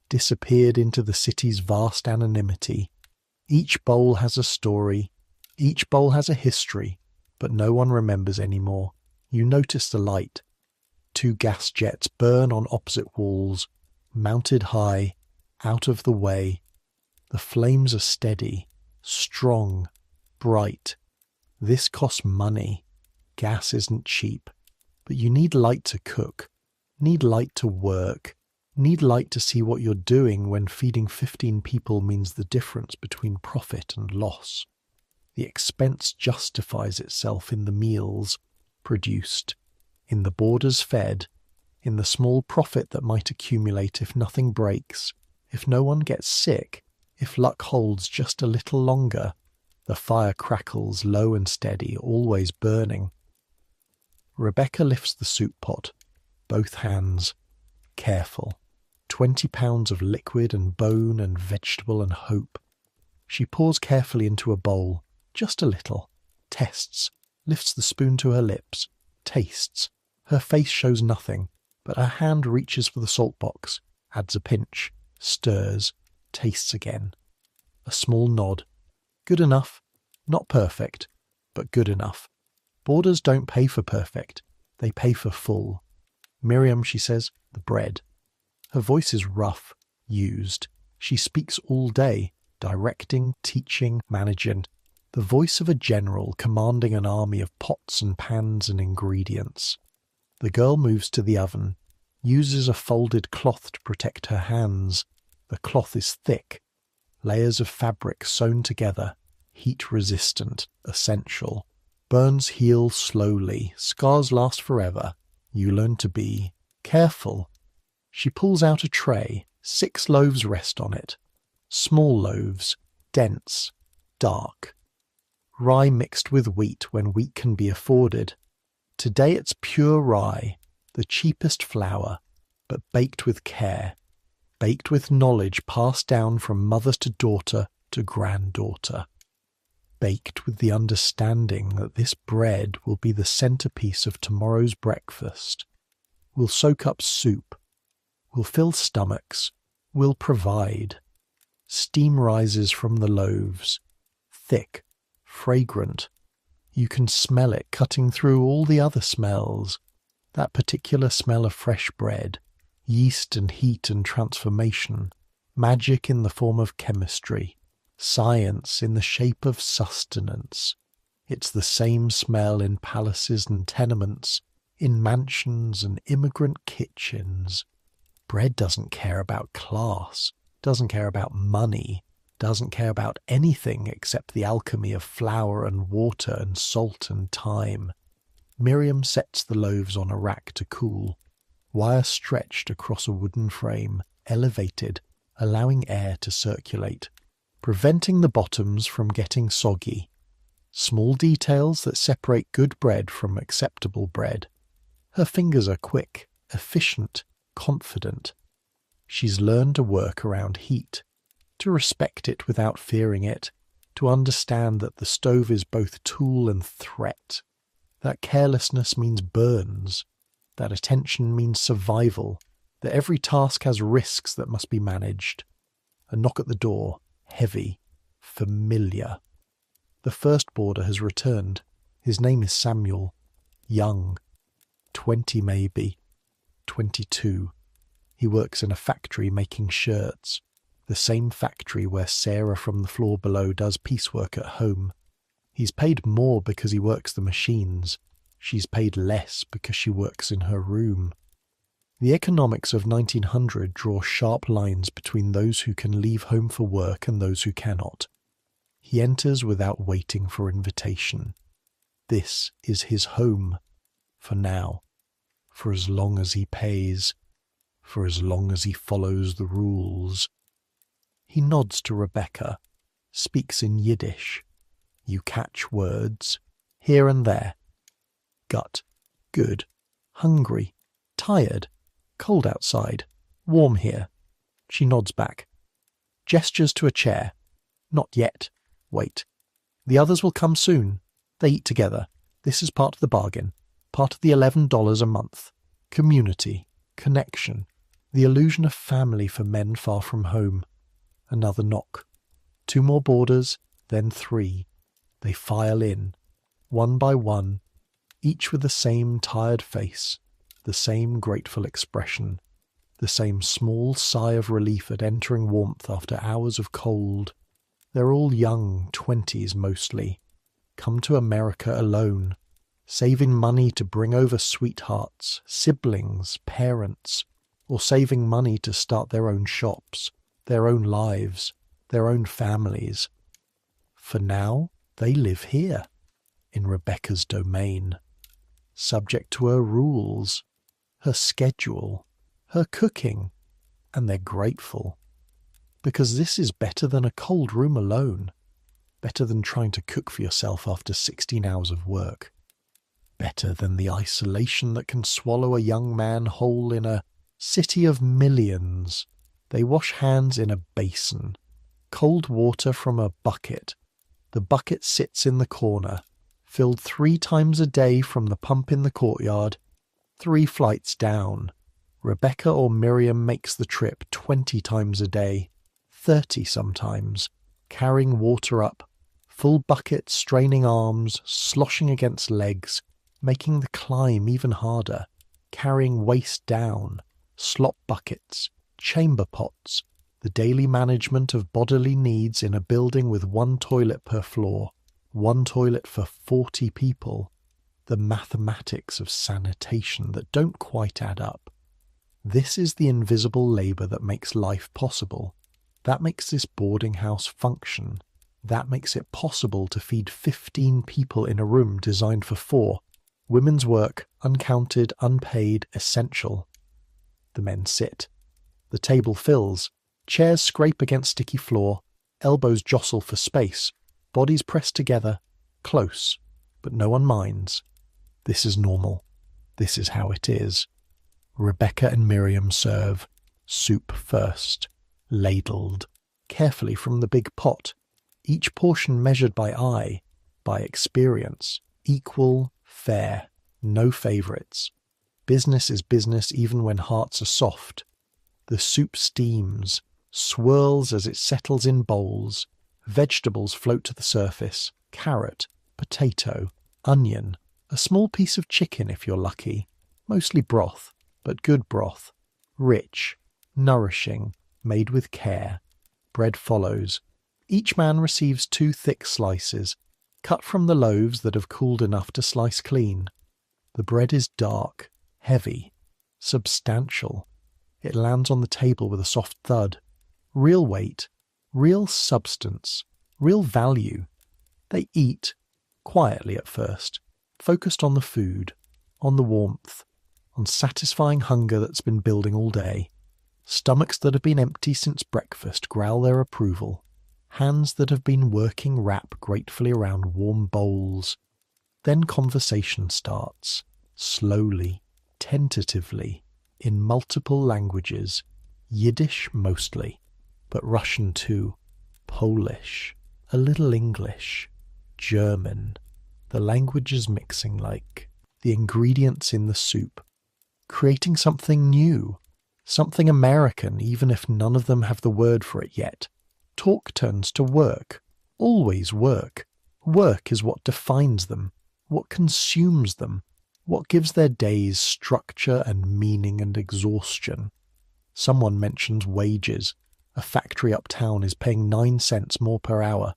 disappeared into the city's vast anonymity. Each bowl has a story. Each bowl has a history, but no one remembers anymore. You notice the light. 2 gas jets burn on opposite walls, mounted high, out of the way. The flames are steady, strong, bright. This costs money. Gas isn't cheap. But you need light to cook, need light to work, need light to see what you're doing when feeding 15 people means the difference between profit and loss. The expense justifies itself in the meals produced, in the boarders fed, in the small profit that might accumulate if nothing breaks, if no one gets sick, if luck holds just a little longer. The fire crackles low and steady, always burning. Rebecca lifts the soup pot, both hands, careful. 20 pounds of liquid and bone and vegetable and hope. She pours carefully into a bowl, just a little, tests, lifts the spoon to her lips, tastes. Her face shows nothing, but her hand reaches for the salt box, adds a pinch, stirs, tastes again. A small nod. Good enough. Not perfect, but good enough. Boarders don't pay for perfect. They pay for full. Miriam, she says, the bread. Her voice is rough, used. She speaks all day, directing, teaching, managing. The voice of a general commanding an army of pots and pans and ingredients. The girl moves to the oven, uses a folded cloth to protect her hands. The cloth is thick, layers of fabric sewn together, heat-resistant, essential. Burns heal slowly, scars last forever. You learn to be careful. She pulls out a tray, 6 loaves rest on it. Small loaves, dense, dark. Rye mixed with wheat when wheat can be afforded. Today it's pure rye, the cheapest flour, but baked with care, baked with knowledge passed down from mother to daughter to granddaughter, baked with the understanding that this bread will be the centerpiece of tomorrow's breakfast, will soak up soup, will fill stomachs, will provide. Steam rises from the loaves, thick, fragrant. You can smell it cutting through all the other smells, that particular smell of fresh bread, yeast and heat and transformation, magic in the form of chemistry, science in the shape of sustenance. It's the same smell in palaces and tenements, in mansions and immigrant kitchens. Bread doesn't care about class, doesn't care about money, doesn't care about anything except the alchemy of flour and water and salt and time. Miriam sets the loaves on a rack to cool, wire stretched across a wooden frame, elevated, allowing air to circulate, preventing the bottoms from getting soggy. Small details that separate good bread from acceptable bread. Her fingers are quick, efficient, confident. She's learned to work around heat, to respect it without fearing it, to understand that the stove is both tool and threat, that carelessness means burns, that attention means survival, that every task has risks that must be managed. A knock at the door, heavy, familiar. The first boarder has returned. His name is Samuel. Young. 20 maybe. 22. He works in a factory making shirts. The same factory where Sarah from the floor below does piecework at home. He's paid more because he works the machines. She's paid less because she works in her room. The economics of 1900 draw sharp lines between those who can leave home for work and those who cannot. He enters without waiting for invitation. This is his home, for now, for as long as he pays, for as long as he follows the rules. He nods to Rebecca, speaks in Yiddish. You catch words, here and there. Gut, good, hungry, tired, cold outside, warm here. She nods back. Gestures to a chair. Not yet. Wait. The others will come soon. They eat together. This is part of the bargain. Part of the $11 a month. Community. Connection. The illusion of family for men far from home. Another knock. 2 more boarders, then 3. They file in, one by one, each with the same tired face, the same grateful expression, the same small sigh of relief at entering warmth after hours of cold. They're all young, 20s mostly, come to America alone, saving money to bring over sweethearts, siblings, parents, or saving money to start their own shops, their own lives, their own families. For now, they live here, in Rebecca's domain, subject to her rules, her schedule, her cooking, and they're grateful. Because this is better than a cold room alone, better than trying to cook for yourself after 16 hours of work, better than the isolation that can swallow a young man whole in a city of millions. They wash hands in a basin, cold water from a bucket. The bucket sits in the corner, filled 3 times a day from the pump in the courtyard, 3 flights down. Rebecca or Miriam makes the trip 20 times a day, 30 sometimes, carrying water up, full bucket, straining arms, sloshing against legs, making the climb even harder, carrying waste down, slop buckets, chamber pots, the daily management of bodily needs in a building with 1 toilet per floor, 1 toilet for 40 people, the mathematics of sanitation that don't quite add up. This is the invisible labour that makes life possible, that makes this boarding house function. That makes it possible to feed 15 people in a room designed for 4. Women's work, uncounted, unpaid, essential. The men sit. The table fills. Chairs scrape against sticky floor. Elbows jostle for space. Bodies pressed together. Close. But no one minds. This is normal. This is how it is. Rebecca and Miriam serve. Soup first. Ladled. Carefully from the big pot. Each portion measured by eye, by experience. Equal, fair. No favourites. Business is business even when hearts are soft. The soup steams, swirls as it settles in bowls. Vegetables float to the surface. Carrot, potato, onion, a small piece of chicken if you're lucky. Mostly broth, but good broth. Rich, nourishing, made with care. Bread follows. Each man receives 2 thick slices, cut from the loaves that have cooled enough to slice clean. The bread is dark, heavy, substantial. It lands on the table with a soft thud. Real weight, real substance, real value. They eat, quietly at first, focused on the food, on the warmth, on satisfying hunger that's been building all day. Stomachs that have been empty since breakfast growl their approval. Hands that have been working wrap gratefully around warm bowls. Then conversation starts, slowly, tentatively, in multiple languages, Yiddish mostly, but Russian too, Polish, a little English, German, the languages mixing like the ingredients in the soup, creating something new, something American even if none of them have the word for it yet. Talk turns to work, always work. Work is what defines them, what consumes them, what gives their days structure and meaning and exhaustion. Someone mentions wages. A factory uptown is paying 9 cents more per hour,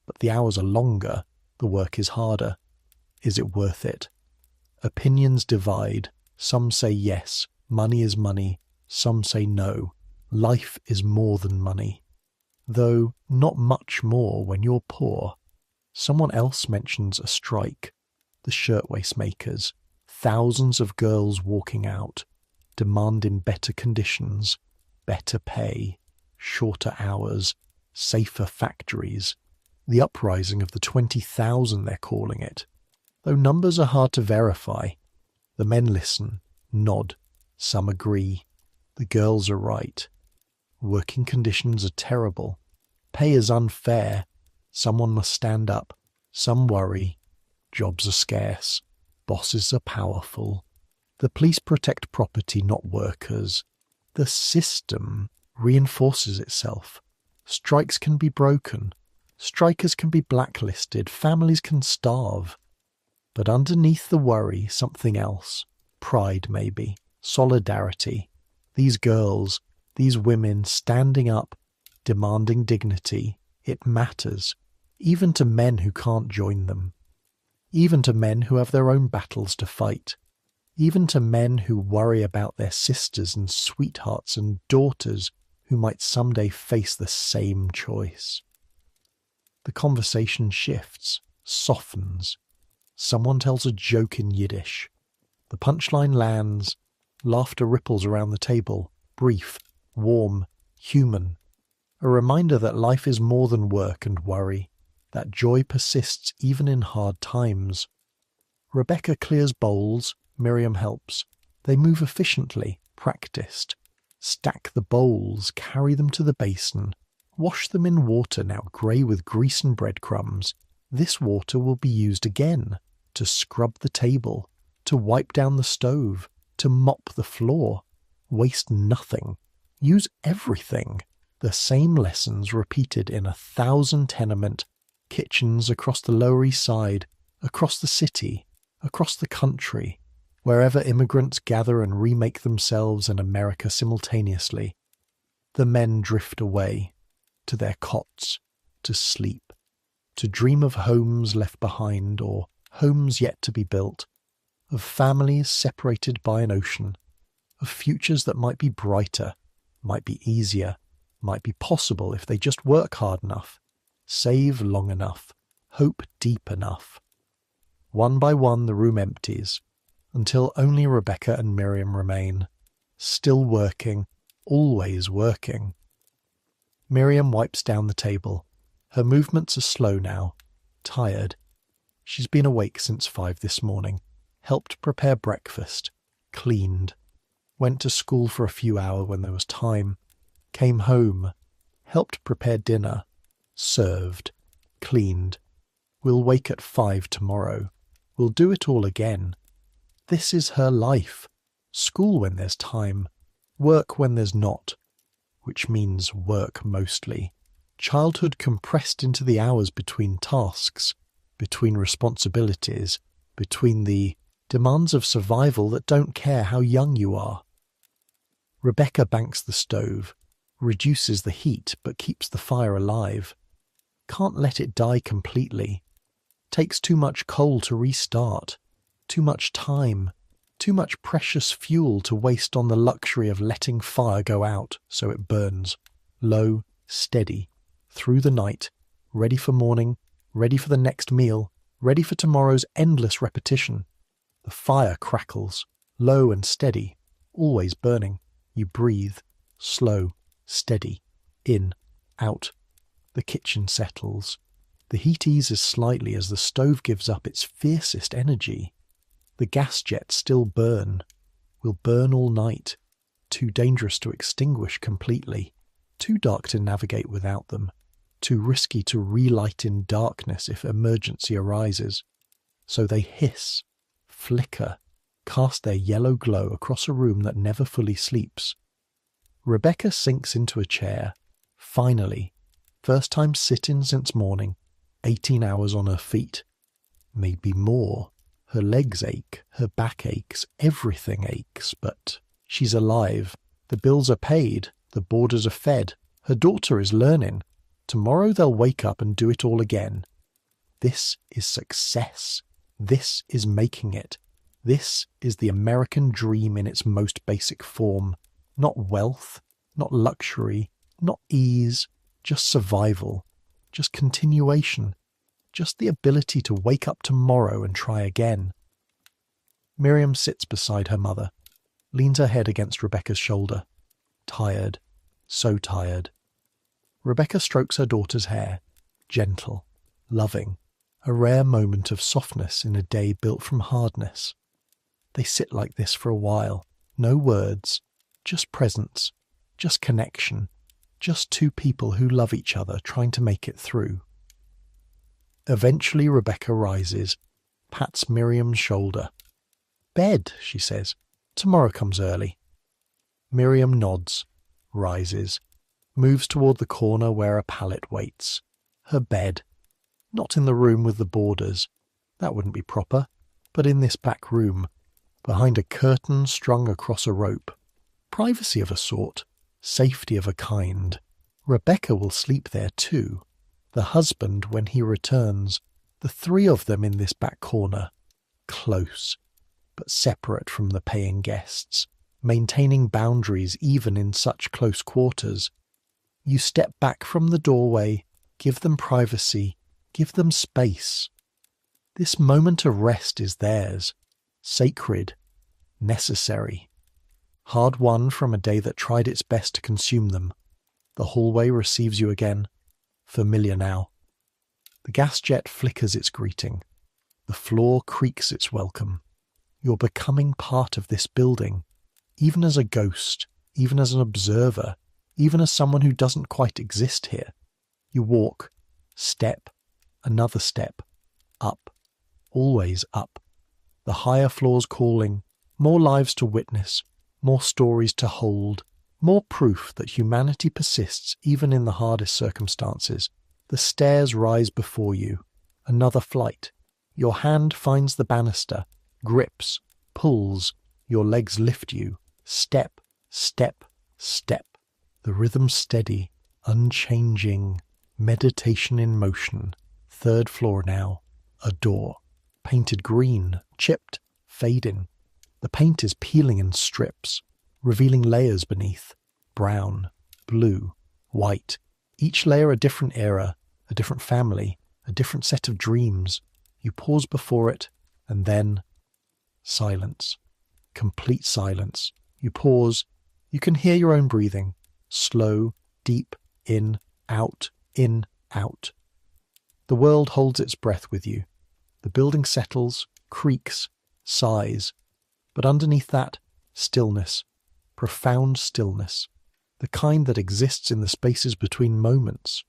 but the hours are longer, the work is harder. Is it worth it? Opinions divide. Some say yes, money is money. Some say no, life is more than money. Though not much more when you're poor. Someone else mentions a strike. The shirtwaist makers. Thousands of girls walking out, demanding better conditions, better pay, shorter hours, safer factories. The uprising of the 20,000 they're calling it. Though numbers are hard to verify. The men listen, nod. Some agree. The girls are right. Working conditions are terrible. Pay is unfair. Someone must stand up. Some worry. Jobs are scarce. Bosses are powerful. The police protect property, not workers. The system reinforces itself. Strikes can be broken. Strikers can be blacklisted. Families can starve. But underneath the worry, something else. Pride, maybe. Solidarity. These girls, these women standing up, demanding dignity. It matters, even to men who can't join them. Even to men who have their own battles to fight. Even to men who worry about their sisters and sweethearts and daughters who might someday face the same choice. The conversation shifts, softens. Someone tells a joke in Yiddish. The punchline lands. Laughter ripples around the table, brief, warm, human. A reminder that life is more than work and worry, that joy persists even in hard times. Rebecca clears bowls, Miriam helps. They move efficiently, practiced. Stack the bowls, carry them to the basin. Wash them in water now grey with grease and breadcrumbs. This water will be used again, to scrub the table, to wipe down the stove, to mop the floor. Waste nothing. Use everything. The same lessons repeated in 1,000 tenement kitchens across the Lower East Side, across the city, across the country, wherever immigrants gather and remake themselves and America simultaneously. The men drift away, to their cots, to sleep, to dream of homes left behind or homes yet to be built, of families separated by an ocean, of futures that might be brighter, might be easier, might be possible if they just work hard enough. Save long enough. Hope deep enough. One by one the room empties, until only Rebecca and Miriam remain, still working, always working. Miriam wipes down the table. Her movements are slow now, tired. She's been awake since 5 this morning, helped prepare breakfast, cleaned, went to school for a few hours when there was time, came home, helped prepare dinner, served, cleaned. We'll wake at 5 tomorrow. We'll do it all again. This is her life. School when there's time, work when there's not, which means work mostly. Childhood compressed into the hours between tasks, between responsibilities, between the demands of survival that don't care how young you are. Rebecca banks the stove, reduces the heat but keeps the fire alive. Can't let it die completely. Takes too much coal to restart, too much time, too much precious fuel to waste on the luxury of letting fire go out so it burns, low, steady, through the night, ready for morning, ready for the next meal, ready for tomorrow's endless repetition. The fire crackles, low and steady, always burning. You breathe, slow, steady, in, out. The kitchen settles. The heat eases slightly as the stove gives up its fiercest energy. The gas jets still burn, will burn all night, too dangerous to extinguish completely, too dark to navigate without them, too risky to relight in darkness if emergency arises. So they hiss, flicker, cast their yellow glow across a room that never fully sleeps. Rebecca sinks into a chair, finally, first time sitting since morning, 18 hours on her feet. Maybe more. Her legs ache, her back aches, everything aches, but she's alive. The bills are paid, the boarders are fed, her daughter is learning. Tomorrow they'll wake up and do it all again. This is success. This is making it. This is the American dream in its most basic form. Not wealth, not luxury, not ease, just survival, just continuation. Just the ability to wake up tomorrow and try again. Miriam sits beside her mother, leans her head against Rebecca's shoulder. Tired, so tired. Rebecca strokes her daughter's hair, gentle, loving, a rare moment of softness in a day built from hardness. They sit like this for a while, no words, just presence, just connection, just two people who love each other trying to make it through. Eventually Rebecca rises, pats Miriam's shoulder. "Bed," she says. "Tomorrow comes early." Miriam nods, rises, moves toward the corner where a pallet waits. Her bed. Not in the room with the boarders. That wouldn't be proper. But in this back room, behind a curtain strung across a rope. Privacy of a sort, safety of a kind. Rebecca will sleep there too. The husband when he returns, the three of them in this back corner, close, but separate from the paying guests, maintaining boundaries even in such close quarters. You step back from the doorway, give them privacy, give them space. This moment of rest is theirs, sacred, necessary. Hard-won from a day that tried its best to consume them. The hallway receives you again. Familiar now. The gas jet flickers its greeting. The floor creaks its welcome. You're becoming part of this building, even as a ghost, even as an observer, even as someone who doesn't quite exist here. You walk, step, another step, up, always up. The higher floors calling, more lives to witness, more stories to hold, more proof that humanity persists even in the hardest circumstances. The stairs rise before you. Another flight. Your hand finds the banister, grips, pulls. Your legs lift you. Step, step, step. The rhythm steady, unchanging. Meditation in motion. 3rd floor now. A door. Painted green, chipped, fading. The paint is peeling in strips, revealing layers beneath. Brown, blue, white. Each layer a different era, a different family, a different set of dreams. You pause before it, and then silence. Complete silence. You pause. You can hear your own breathing. Slow, deep, in, out, in, out. The world holds its breath with you. The building settles, creaks, sighs. But underneath that, stillness. Profound stillness. The kind that exists in the spaces between moments,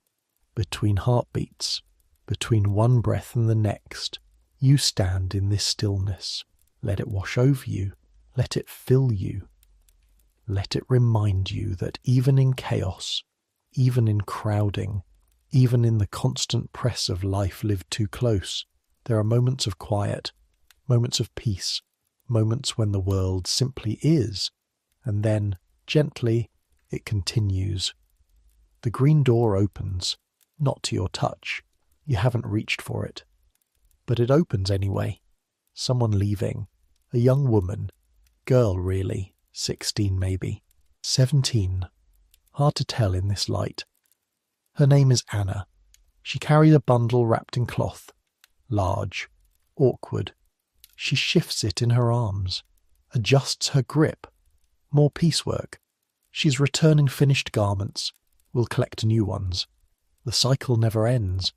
between heartbeats, between one breath and the next. You stand in this stillness. Let it wash over you. Let it fill you. Let it remind you that even in chaos, even in crowding, even in the constant press of life lived too close, there are moments of quiet, moments of peace, moments when the world simply is, and then, gently, it continues. The green door opens, not to your touch. You haven't reached for it. But it opens anyway. Someone leaving. A young woman. Girl, really. 16 maybe. 17. Hard to tell in this light. Her name is Anna. She carried a bundle wrapped in cloth. Large. Awkward. She shifts it in her arms. Adjusts her grip. More piecework. She's returning finished garments. Will collect new ones. The cycle never ends.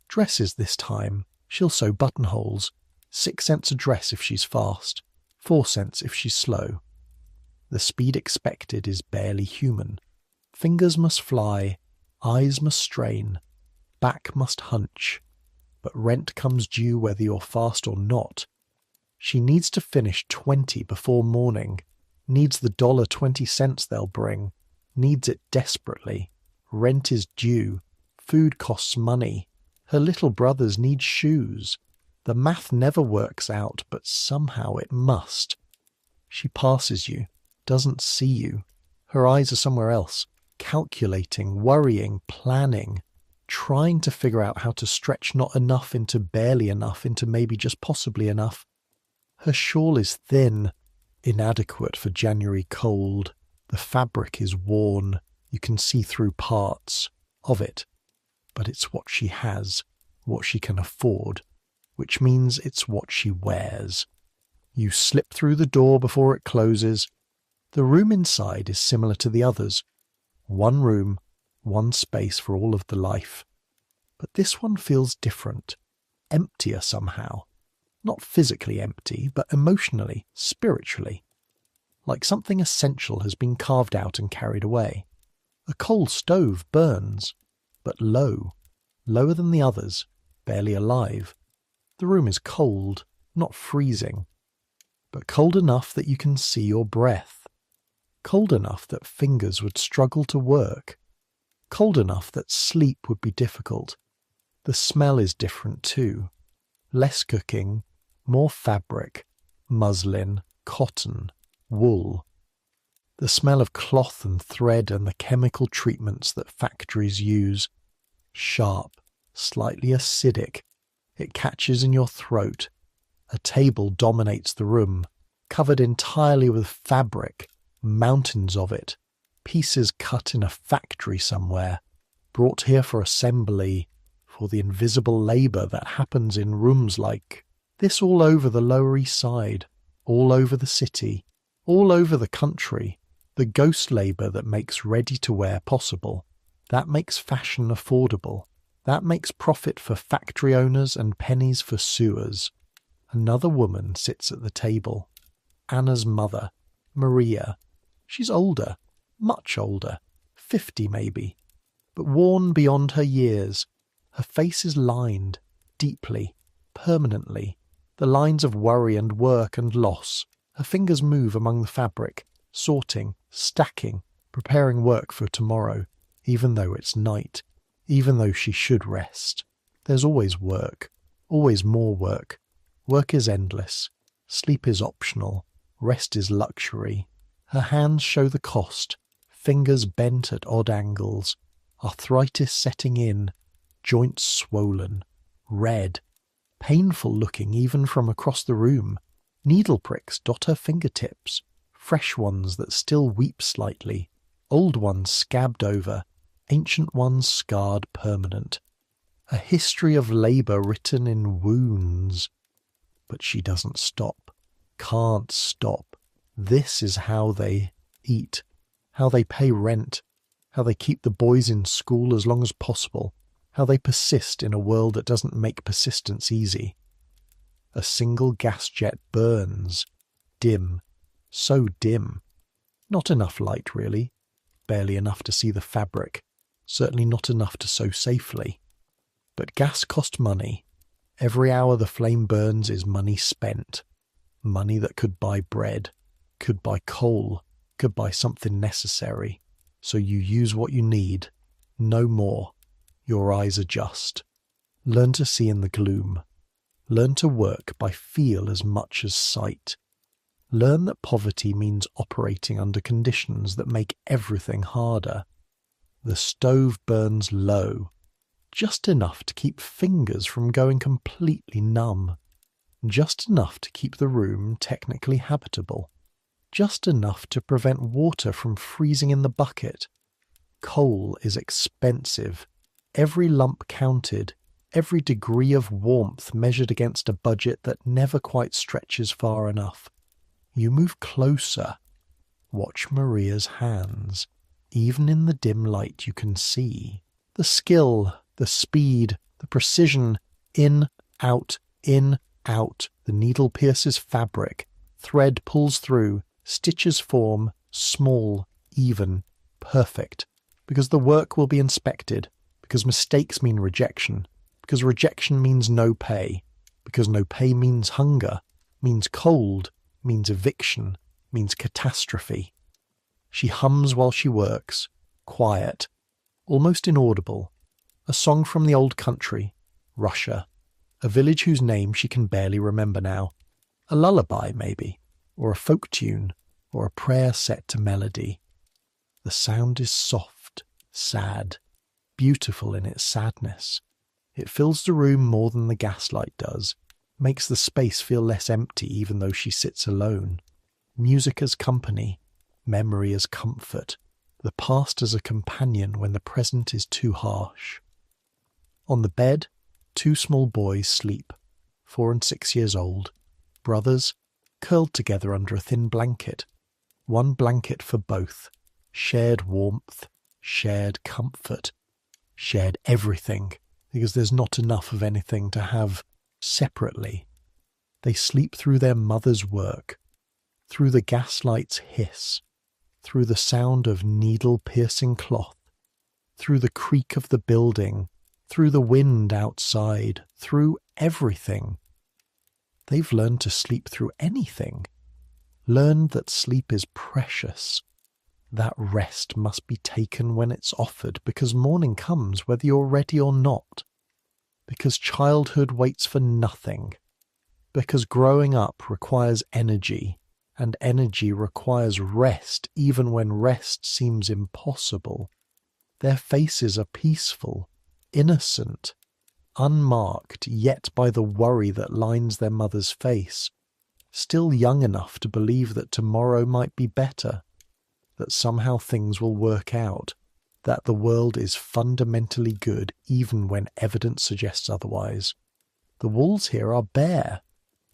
Dresses this time. She'll sew buttonholes. 6 cents a dress if she's fast. 4 cents if she's slow. The speed expected is barely human. Fingers must fly. Eyes must strain. Back must hunch. But rent comes due whether you're fast or not. She needs to finish 20 before morning. Needs the $1.20 they'll bring. Needs it desperately. Rent is due. Food costs money. Her little brothers need shoes. The math never works out, but somehow it must. She passes you, doesn't see you. Her eyes are somewhere else, calculating, worrying, planning, trying to figure out how to stretch not enough into barely enough into maybe just possibly enough. Her shawl is thin, inadequate for January cold. The fabric is worn. You can see through parts of it. But it's what she has, what she can afford, which means it's what she wears. You slip through the door before it closes. The room inside is similar to the others. One room, one space for all of the life. But this one feels different, emptier somehow. Not physically empty, but emotionally, spiritually. Like something essential has been carved out and carried away. A coal stove burns, but low, lower than the others, barely alive. The room is cold, not freezing, but cold enough that you can see your breath. Cold enough that fingers would struggle to work. Cold enough that sleep would be difficult. The smell is different too. Less cooking, more fabric, muslin, cotton, wool. The smell of cloth and thread and the chemical treatments that factories use. Sharp, slightly acidic. It catches in your throat. A table dominates the room, covered entirely with fabric, mountains of it, pieces cut in a factory somewhere, brought here for assembly, for the invisible labour that happens in rooms like this all over the Lower East Side, all over the city, all over the country. The ghost labour that makes ready-to-wear possible, that makes fashion affordable, that makes profit for factory owners and pennies for sewers. Another woman sits at the table. Anna's mother, Maria. She's older, much older, 50 maybe, but worn beyond her years. Her face is lined, deeply, permanently, the lines of worry and work and loss. Her fingers move among the fabric, sorting, stacking, preparing work for tomorrow, even though it's night, even though she should rest. There's always work, always more work. Work is endless. Sleep is optional. Rest is luxury. Her hands show the cost, fingers bent at odd angles, arthritis setting in, joints swollen, red, painful looking even from across the room. Needle pricks dot her fingertips, fresh ones that still weep slightly, old ones scabbed over, ancient ones scarred permanent. a history of labour written in wounds. But she doesn't stop, can't stop. This is how they eat, how they pay rent, how they keep the boys in school as long as possible, how they persist in a world that doesn't make persistence easy. A single gas jet burns, dim, so dim. Not enough light, really. Barely enough to see the fabric, certainly not enough to sew safely. But gas cost money. Every hour the flame burns is money spent. Money that could buy bread, could buy coal, could buy something necessary. So you use what you need, no more. Your eyes adjust. Learn to see in the gloom. Learn to work by feel as much as sight. Learn that poverty means operating under conditions that make everything harder. The stove burns low, just enough to keep fingers from going completely numb, just enough to keep the room technically habitable, just enough to prevent water from freezing in the bucket. Coal is expensive, every lump counted, every degree of warmth measured against a budget that never quite stretches far enough. You move closer. Watch Maria's hands. Even in the dim light you can see. The skill, the speed, the precision. In, out, in, out. The needle pierces fabric. Thread pulls through. Stitches form. Small, even, perfect. Because the work will be inspected. Because mistakes mean rejection. Because rejection means no pay. Because no pay means hunger. Means cold. Means eviction, means catastrophe. She hums while she works, quiet, almost inaudible. A song from the old country, Russia, a village whose name she can barely remember now. A lullaby, maybe, or a folk tune, or a prayer set to melody. The sound is soft, sad, beautiful in its sadness. It fills the room more than the gaslight does. Makes the space feel less empty even though she sits alone. Music as company, memory as comfort, the past as a companion when the present is too harsh. On the bed, two small boys sleep, 4 and 6 years old, brothers, curled together under a thin blanket. One blanket for both, shared warmth, shared comfort, shared everything, because there's not enough of anything to have separately. They sleep through their mother's work, through the gaslight's hiss, through the sound of needle-piercing cloth, through the creak of the building, through the wind outside, through everything. They've learned to sleep through anything, learned that sleep is precious. That rest must be taken when it's offered, because morning comes whether you're ready or not. Because childhood waits for nothing. Because growing up requires energy, and energy requires rest even when rest seems impossible. Their faces are peaceful, innocent, unmarked yet by the worry that lines their mother's face, still young enough to believe that tomorrow might be better, that somehow things will work out, that the world is fundamentally good even when evidence suggests otherwise. The walls here are bare.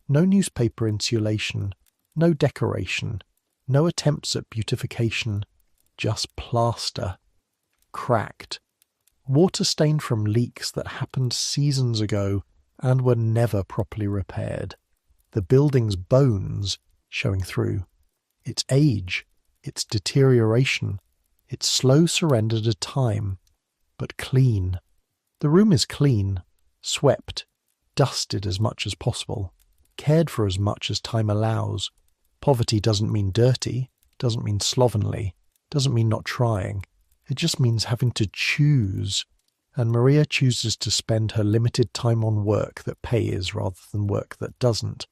No newspaper insulation, no decoration, no attempts at beautification, just plaster. Cracked. Water stained from leaks that happened seasons ago and were never properly repaired. The building's bones showing through. Its age, its deterioration, its slow surrender to time, but clean. The room is clean, swept, dusted as much as possible, cared for as much as time allows. Poverty doesn't mean dirty, doesn't mean slovenly, doesn't mean not trying. It just means having to choose. And Maria chooses to spend her limited time on work that pays rather than work that doesn't.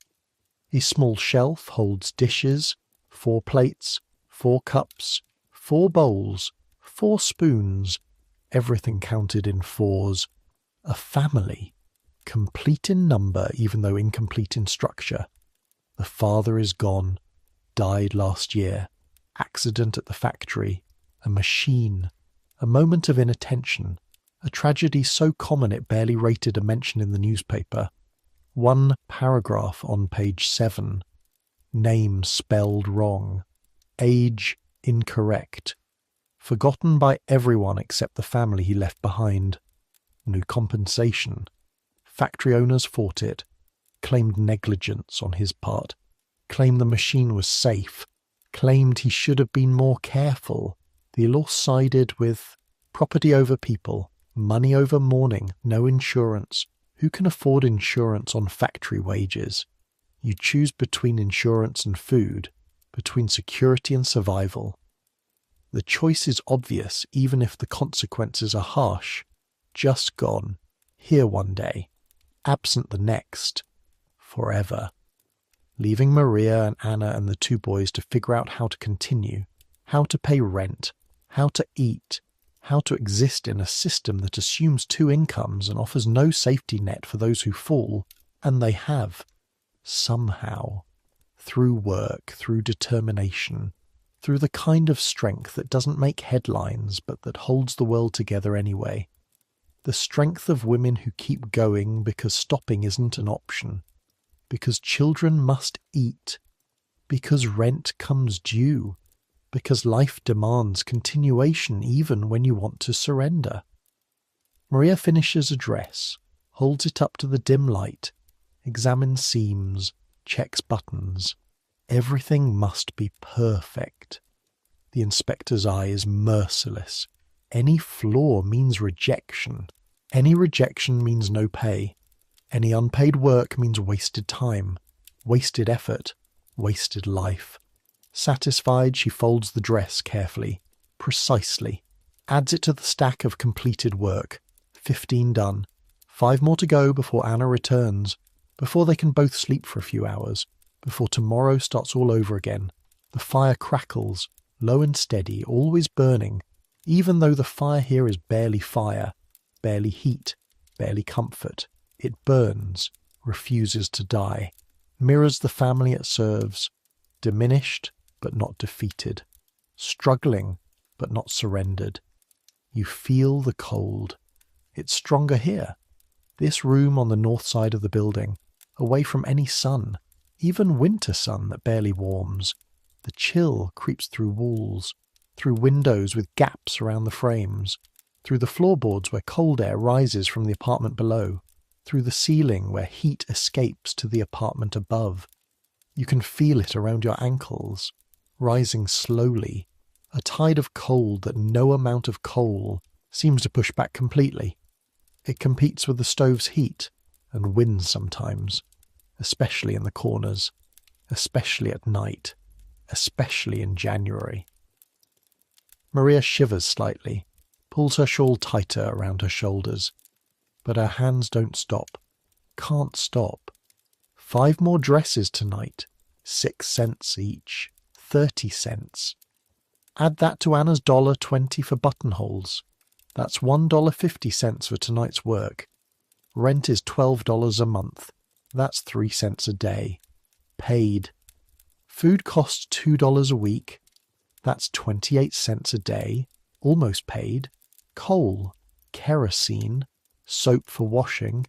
A small shelf holds dishes, 4 plates, 4 cups, 4 bowls, 4 spoons, everything counted in 4s. A family, complete in number even though incomplete in structure. The father is gone, died last year, accident at the factory, a machine, a moment of inattention, A tragedy so common it barely rated a mention in the newspaper. One paragraph on page 7. Name spelled wrong. Age incorrect. Forgotten by everyone except the family he left behind. No compensation. Factory owners fought it. Claimed negligence on his part. Claimed the machine was safe. Claimed he should have been more careful. The law sided with property over people, money over mourning, no insurance. Who can afford insurance on factory wages? You choose between insurance and food, between security and survival. The choice is obvious even if the consequences are harsh. Just gone, here one day, absent the next, forever. Leaving Maria and Anna and the 2 boys to figure out how to continue, how to pay rent, how to eat, how to exist in a system that assumes 2 incomes and offers no safety net for those who fall, and they have. Somehow, through work, through determination, through the kind of strength that doesn't make headlines but that holds the world together anyway. The strength of women who keep going because stopping isn't an option, because children must eat, because rent comes due, because life demands continuation even when you want to surrender. Maria finishes a dress, holds it up to the dim light, examines seams, checks buttons. Everything must be perfect. The inspector's eye is merciless. Any flaw means rejection. Any rejection means no pay. Any unpaid work means wasted time, wasted effort, wasted life. Satisfied, she folds the dress carefully, precisely, adds it to the stack of completed work. 15 done. 5 more to go before Anna returns, before they can both sleep for a few hours, before tomorrow starts all over again. The fire crackles, low and steady, always burning, even though the fire here is barely fire, barely heat, barely comfort. It burns, refuses to die, mirrors the family it serves, diminished but not defeated, struggling but not surrendered. You feel the cold. It's stronger here. This room on the north side of the building, away from any sun, even winter sun that barely warms. The chill creeps through walls, through windows with gaps around the frames, through the floorboards where cold air rises from the apartment below, through the ceiling where heat escapes to the apartment above. You can feel it around your ankles, rising slowly, a tide of cold that no amount of coal seems to push back completely. It competes with the stove's heat and wins sometimes, especially in the corners, especially at night, especially in January. Maria shivers slightly, pulls her shawl tighter around her shoulders, but her hands don't stop, can't stop. 5 more dresses tonight, 6 cents each, 30 cents. Add that to Anna's $1.20 for buttonholes. That's $1.50 for tonight's work. Rent is $12 a month. That's 3 cents a day. Paid. Food costs $2 a week. That's 28 cents a day. Almost paid. Coal, kerosene, soap for washing,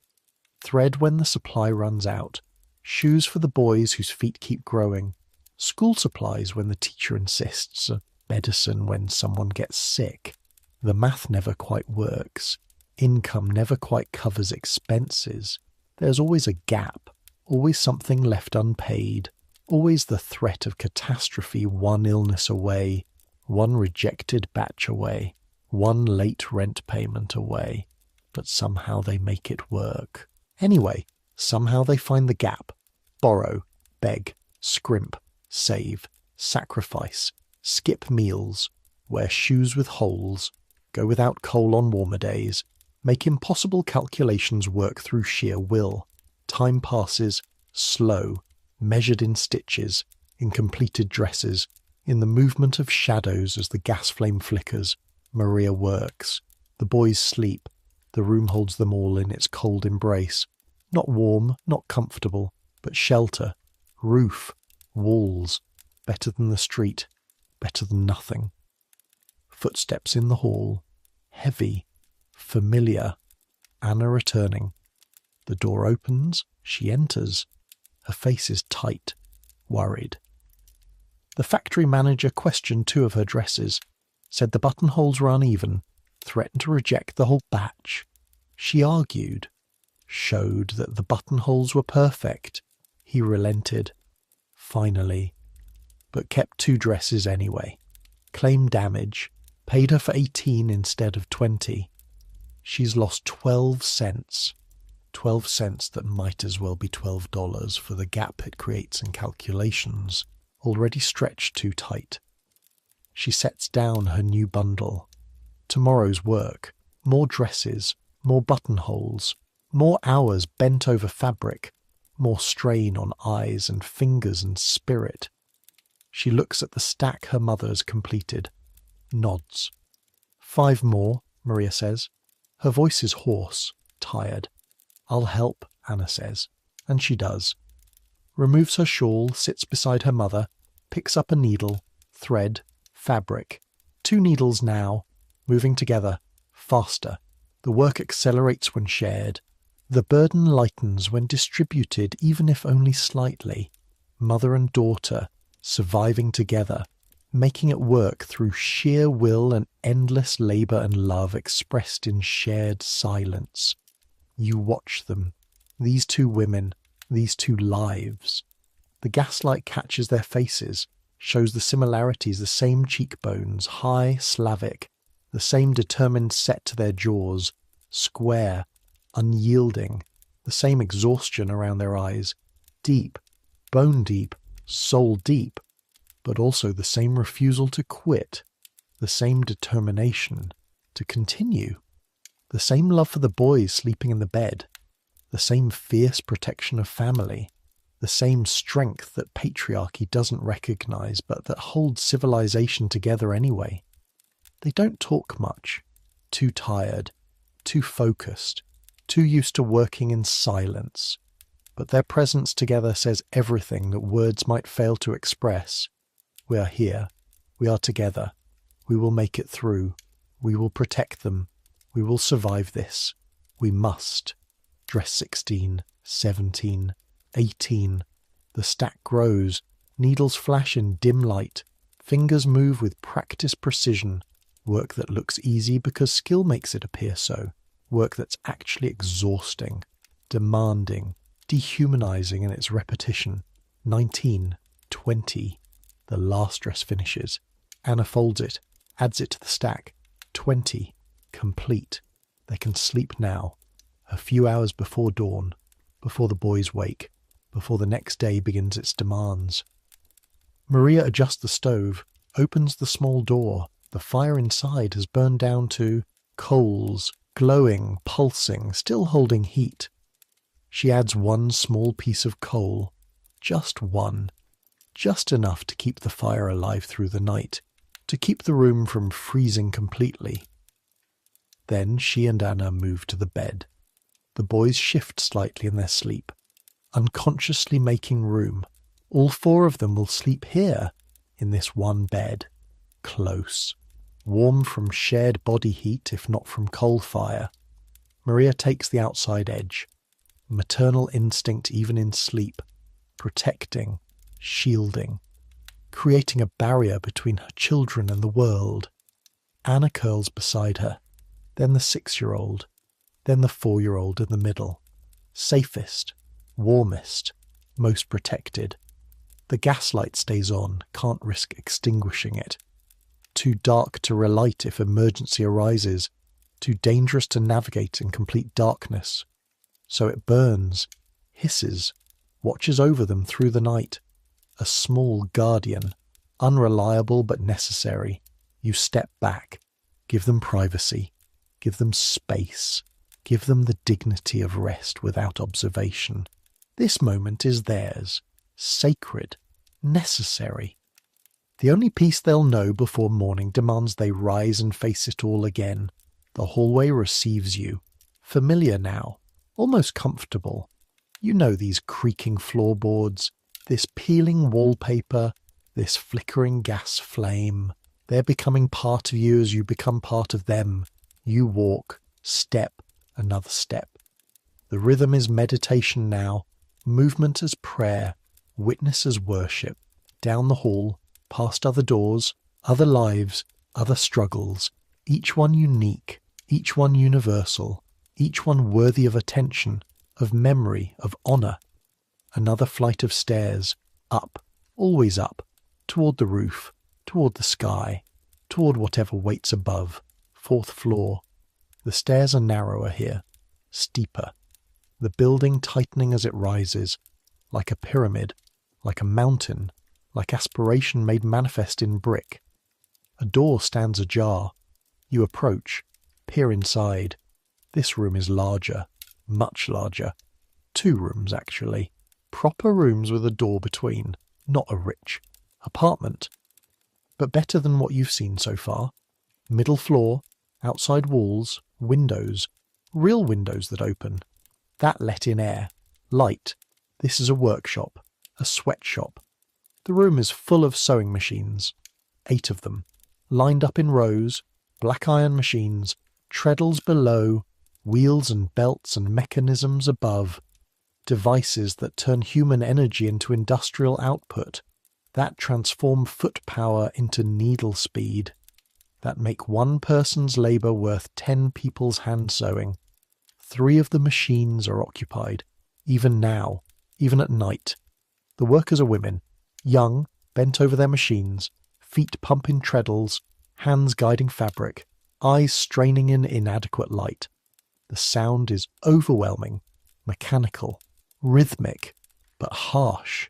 thread when the supply runs out, shoes for the boys whose feet keep growing, school supplies when the teacher insists, medicine when someone gets sick. The math never quite works. Income never quite covers expenses. There's always a gap, always something left unpaid, always the threat of catastrophe, one illness away, one rejected batch away, one late rent payment away. But somehow they make it work. Anyway, somehow they find the gap. Borrow, beg, scrimp, save, sacrifice, skip meals, wear shoes with holes, go without coal on warmer days, make impossible calculations work through sheer will. Time passes, slow, measured in stitches, in completed dresses, in the movement of shadows as the gas flame flickers. Maria works. The boys sleep. The room holds them all in its cold embrace. Not warm, not comfortable, but shelter, roof, walls, better than the street, better than nothing. Footsteps in the hall, heavy, Familiar. Anna returning. The door opens. She enters. Her face is tight, worried. The factory manager questioned 2 of her dresses, said the buttonholes were uneven, threatened to reject the whole batch. She argued, showed that the buttonholes were perfect. He relented. Finally. But kept 2 dresses anyway. Claimed damage. Paid her for 18 instead of 20. She's lost 12 cents. 12 cents that might as well be $12 for the gap it creates in calculations, already stretched too tight. She sets down her new bundle. Tomorrow's work. More dresses. More buttonholes. More hours bent over fabric. More strain on eyes and fingers and spirit. She looks at the stack her mother's completed. Nods. 5 more, Maria says. Her voice is hoarse, tired. I'll help, Anna says, and she does. Removes her shawl, sits beside her mother, picks up a needle, thread, fabric. 2 needles now, moving together, faster. The work accelerates when shared. The burden lightens when distributed, even if only slightly. Mother and daughter, surviving together, making it work through sheer will and endless labour and love expressed in shared silence. You watch them, these 2 women, these 2 lives. The gaslight catches their faces, shows the similarities, the same cheekbones, high, Slavic, the same determined set to their jaws, square, unyielding, the same exhaustion around their eyes, deep, bone deep, soul deep, but also the same refusal to quit, the same determination to continue. The same love for the boys sleeping in the bed, the same fierce protection of family, the same strength that patriarchy doesn't recognize but that holds civilization together anyway. They don't talk much, too tired, too focused, too used to working in silence, but their presence together says everything that words might fail to express. We are here, we are together, we will make it through, we will protect them. We will survive this. We must. Dress 16, 17, 18. The stack grows. Needles flash in dim light. Fingers move with practiced precision. Work that looks easy because skill makes it appear so. Work that's actually exhausting, demanding, dehumanizing in its repetition. 19, 20. The last dress finishes. Anna folds it, adds it to the stack. 20. Complete. They can sleep now, a few hours before dawn, before the boys wake, before the next day begins its demands. Maria adjusts the stove, opens the small door. The fire inside has burned down to coals, glowing, pulsing, still holding heat. She adds 1 small piece of coal, just 1, just enough to keep the fire alive through the night, to keep the room from freezing completely. Then she and Anna move to the bed. The boys shift slightly in their sleep, unconsciously making room. All 4 of them will sleep here, in this one bed, close, warm from shared body heat if not from coal fire. Maria takes the outside edge, maternal instinct even in sleep, protecting, shielding, creating a barrier between her children and the world. Anna curls beside her, then the 6-year-old, then the 4-year-old in the middle. Safest, warmest, most protected. The gaslight stays on, can't risk extinguishing it. Too dark to relight if emergency arises, too dangerous to navigate in complete darkness. So it burns, hisses, watches over them through the night. A small guardian, unreliable but necessary. You step back, give them privacy, give them space, give them the dignity of rest without observation. This moment is theirs, sacred, necessary. The only peace they'll know before morning demands they rise and face it all again. The hallway receives you, familiar now, almost comfortable. You know these creaking floorboards, this peeling wallpaper, this flickering gas flame. They're becoming part of you as you become part of them. You walk, Step, another step. The rhythm is meditation now, movement as prayer, witness as worship. Down the hall, past other doors, other lives, other struggles, each one unique, each one universal, each one worthy of attention, of memory, of honour. Another flight of stairs, up, always up, toward the roof, toward the sky, toward whatever waits above. 4th floor. The stairs are narrower here, steeper. The building tightening as it rises, like a pyramid, like a mountain, like aspiration made manifest in brick. A door stands ajar. You approach, peer inside. This room is larger, much larger. 2 rooms, actually. Proper rooms with a door between, not a rich apartment. But better than what you've seen so far. Middle floor, outside walls, windows, real windows that open. That let in air, light. This is a workshop, a sweatshop. The room is full of sewing machines, 8 of them, lined up in rows, black iron machines, treadles below, wheels and belts and mechanisms above, devices that turn human energy into industrial output, that transform foot power into needle speed, that make one person's labour worth 10 people's hand sewing. 3 of the machines are occupied, even now, even at night. The workers are women, young, bent over their machines, feet pumping treadles, hands guiding fabric, eyes straining in inadequate light. The sound is overwhelming, mechanical, rhythmic, but harsh.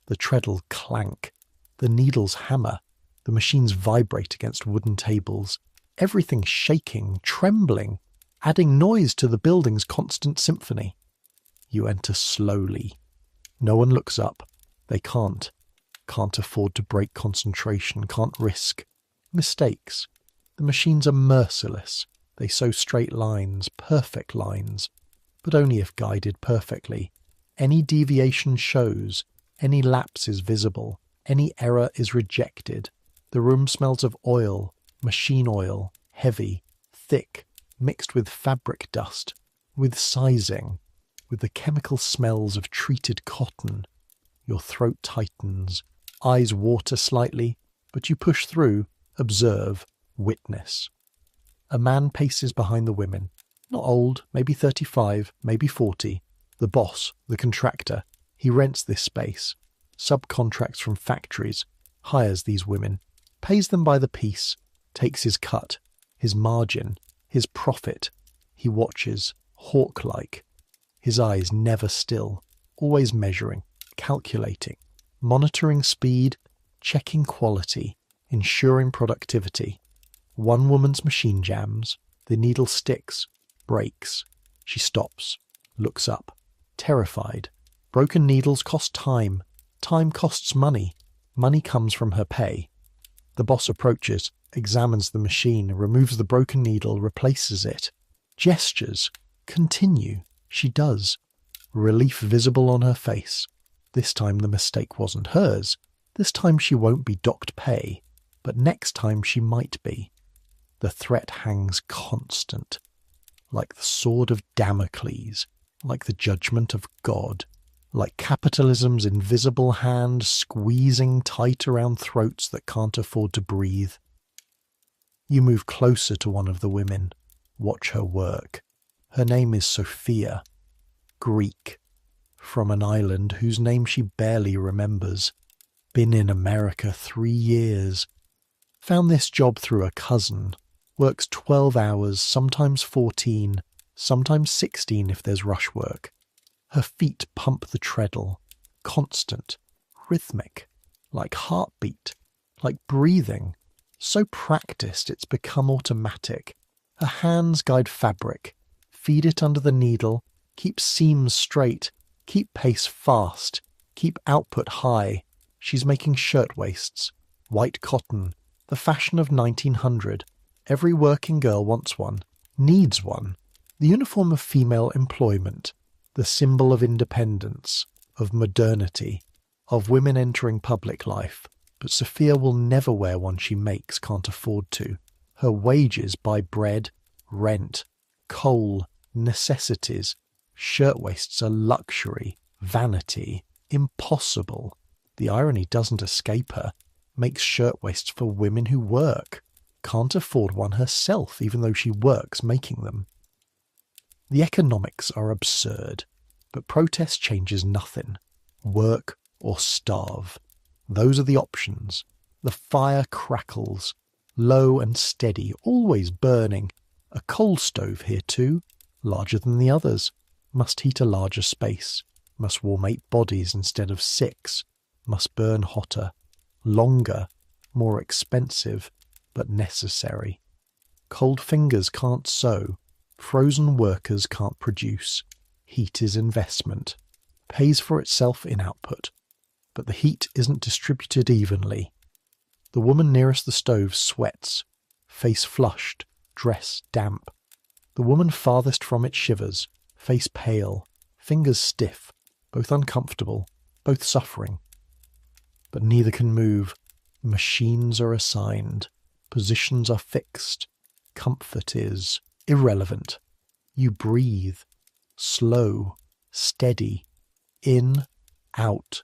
The treadles clank, the needles hammer, the machines vibrate against wooden tables, everything shaking, trembling, adding noise to the building's constant symphony. You enter slowly. No one looks up. They can't afford to break concentration, can't risk. Mistakes. The machines are merciless. They sew straight lines, perfect lines, but only if guided perfectly. Any deviation shows, any lapse is visible, any error is rejected. The room smells of oil, machine oil, heavy, thick, mixed with fabric dust, with sizing, with the chemical smells of treated cotton. Your throat tightens, eyes water slightly, but you push through, observe, witness. A man paces behind the women. Not old, maybe 35, maybe 40. The boss, the contractor, he rents this space, subcontracts from factories, hires these women, pays them by the piece, takes his cut, his margin, his profit. He watches, hawk-like, his eyes never still, always measuring, calculating, monitoring speed, checking quality, ensuring productivity. One woman's machine jams, the needle sticks, breaks. She stops, looks up, terrified. Broken needles cost time. Time costs money. Money comes from her pay. The boss approaches, examines the machine, removes the broken needle, replaces it. Gestures. Continue. She does. Relief visible on her face. This time the mistake wasn't hers. This time she won't be docked pay. But next time she might be. The threat hangs constant, like the sword of Damocles, like the judgment of God, like capitalism's invisible hand squeezing tight around throats that can't afford to breathe. You move closer to one of the women, watch her work. Her name is Sophia, Greek, from an island whose name she barely remembers. Been in America 3 years. Found this job through a cousin. Works 12 hours, sometimes 14, sometimes 16 if there's rush work. Her feet pump the treadle, constant, rhythmic, like heartbeat, like breathing, so practiced it's become automatic. Her hands guide fabric, feed it under the needle, keep seams straight, keep pace fast, keep output high. She's making shirtwaists, white cotton, the fashion of 1900. Every working girl wants one, needs one. The uniform of female employment, the symbol of independence, of modernity, of women entering public life. But Sophia will never wear one she makes, can't afford to. Her wages buy bread, rent, Coal, necessities. Shirtwaists are luxury, vanity, impossible. The irony doesn't escape her. Makes shirtwaists for women who work. Can't afford one herself, even though she works making them. The economics are absurd, but protest changes nothing. Work or starve. Those are the options. The fire crackles, low and steady, always burning. A coal stove here too, larger than the others. Must heat a larger space. Must warm 8 bodies instead of 6. Must burn hotter. Longer, more expensive, but necessary. Cold fingers can't sew. Frozen workers can't produce. Heat is investment. Pays for itself in output. But the heat isn't distributed evenly. The woman nearest the stove sweats, face flushed, dress damp. The woman farthest from it shivers, face pale, fingers stiff, both uncomfortable, both suffering. But neither can move. Machines are assigned. Positions are fixed. Comfort is irrelevant. You breathe. Slow, steady, in, out.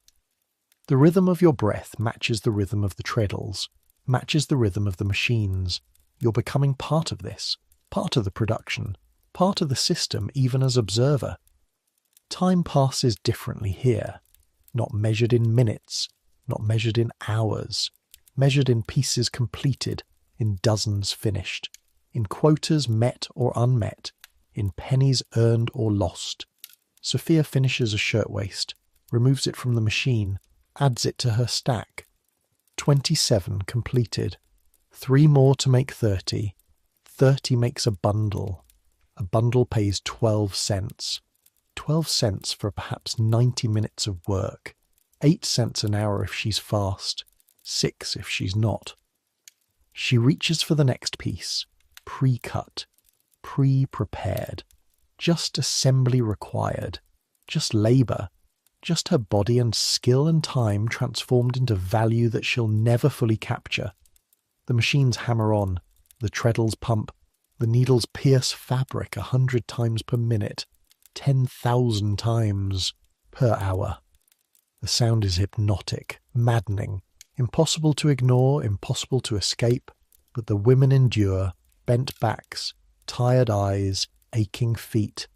The rhythm of your breath matches the rhythm of the treadles, matches the rhythm of the machines. You're becoming part of this, part of the production, part of the system even as observer. Time passes differently here, not measured in minutes, not measured in hours, measured in pieces completed, in dozens finished, in quotas met or unmet, in pennies earned or lost. Sophia finishes a shirtwaist, removes it from the machine, adds it to her stack. 27 completed. 3 more to make 30. 30 makes a bundle. A bundle pays 12 cents. 12 cents for perhaps 90 minutes of work. 8 cents an hour if she's fast. 6 if she's not. She reaches for the next piece. Pre-cut. Pre-prepared. Just assembly required. Just labour. Just her body and skill and time transformed into value that she'll never fully capture. The machines hammer on, the treadles pump, the needles pierce fabric 100 times per minute, 10,000 times per hour. The sound is hypnotic, maddening, impossible to ignore, impossible to escape, but the women endure, bent backs, tired eyes, aching feet.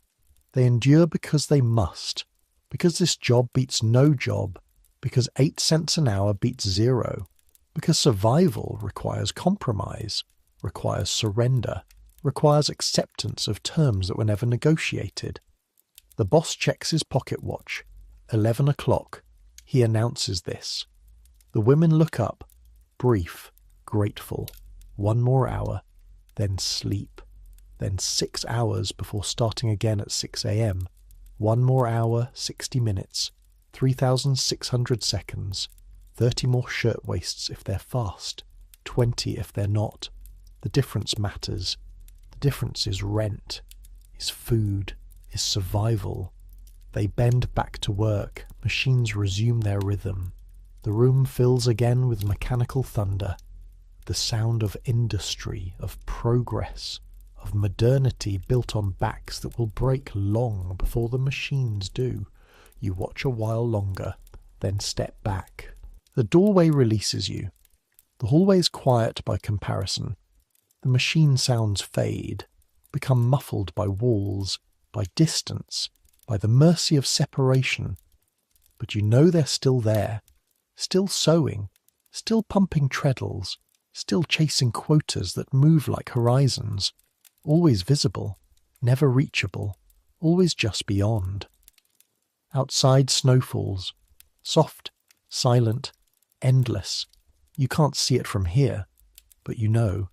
They endure because they must. Because this job beats no job, because 8 cents an hour beats 0, because survival requires compromise, requires surrender, requires acceptance of terms that were never negotiated. The boss checks his pocket watch. 11 o'clock. He announces this. The women look up, brief, grateful. 1 more hour, then sleep, then 6 hours before starting again at 6 a.m. 1 more hour, 60 minutes, 3,600 seconds, 30 more shirtwaists if they're fast, 20 if they're not. The difference matters. The difference is rent, is food, is survival. They bend back to work. Machines resume their rhythm. The room fills again with mechanical thunder. The sound of industry, of progress, of modernity built on backs that will break long before the machines do. You watch a while longer, then step back. The doorway releases you. The hallway's quiet by comparison. The machine sounds fade, become muffled by walls, by distance, by the mercy of separation. But you know they're still there, still sewing, still pumping treadles, still chasing quotas that move like horizons. Always visible, never reachable, always just beyond. Outside snow falls, soft, silent, endless. You can't see it from here, but you know.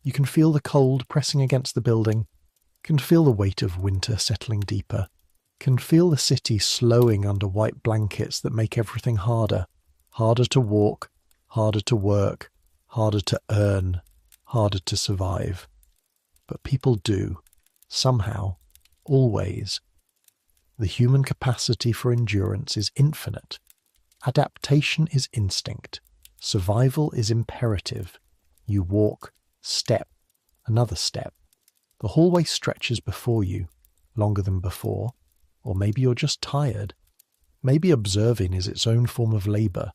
You can feel the cold pressing against the building, can feel the weight of winter settling deeper, can feel the city slowing under white blankets that make everything harder. Harder to walk, harder to work, harder to earn, harder to survive. But people do, somehow, always. The human capacity for endurance is infinite. Adaptation is instinct. Survival is imperative. You walk, step, another step. The hallway stretches before you, longer than before, or maybe you're just tired. Maybe observing is its own form of labour.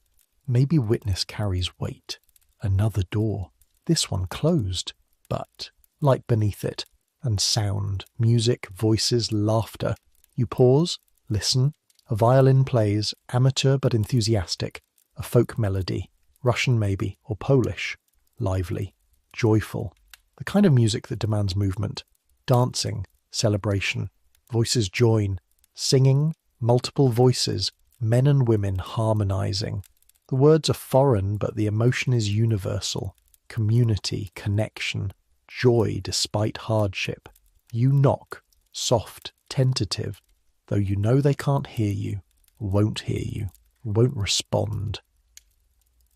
Maybe witness carries weight. Another door, this one closed, but light beneath it, and sound, music, voices, laughter. You pause, listen. A violin plays, amateur but enthusiastic, a folk melody, Russian maybe, or Polish, lively, joyful, the kind of music that demands movement, dancing, celebration, voices join, singing, multiple voices, men and women harmonizing. The words are foreign, but the emotion is universal, community, connection, joy despite hardship. You knock, soft, tentative, though you know they can't hear you, won't hear you, won't respond.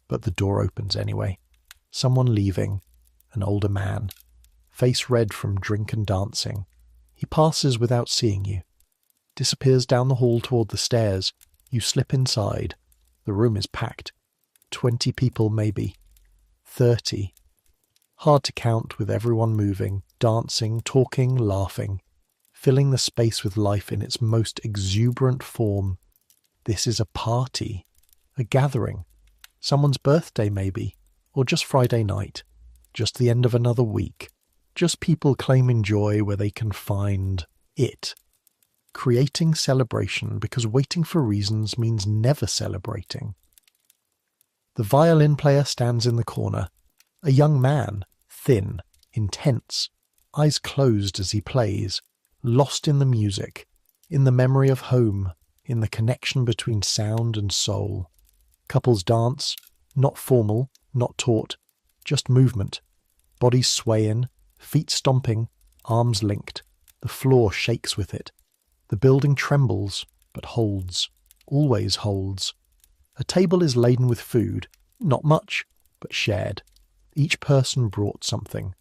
But the door opens anyway. Someone leaving, an older man, face red from drink and dancing. He passes without seeing you, disappears down the hall toward the stairs. You slip inside. The room is packed. 20 people maybe. 30. Hard to count with everyone moving, dancing, talking, laughing, filling the space with life in its most exuberant form. This is a party, a gathering, someone's birthday maybe, or just Friday night, just the end of another week, just people claiming joy where they can find it. Creating celebration because waiting for reasons means never celebrating. The violin player stands in the corner, a young man, thin, intense, eyes closed as he plays, lost in the music, in the memory of home, in the connection between sound and soul. Couples dance, not formal, not taught, just movement, bodies swaying, feet stomping, arms linked. The floor shakes with it. The building trembles, but holds, always holds. A table is laden with food, not much, but shared. Each person brought something.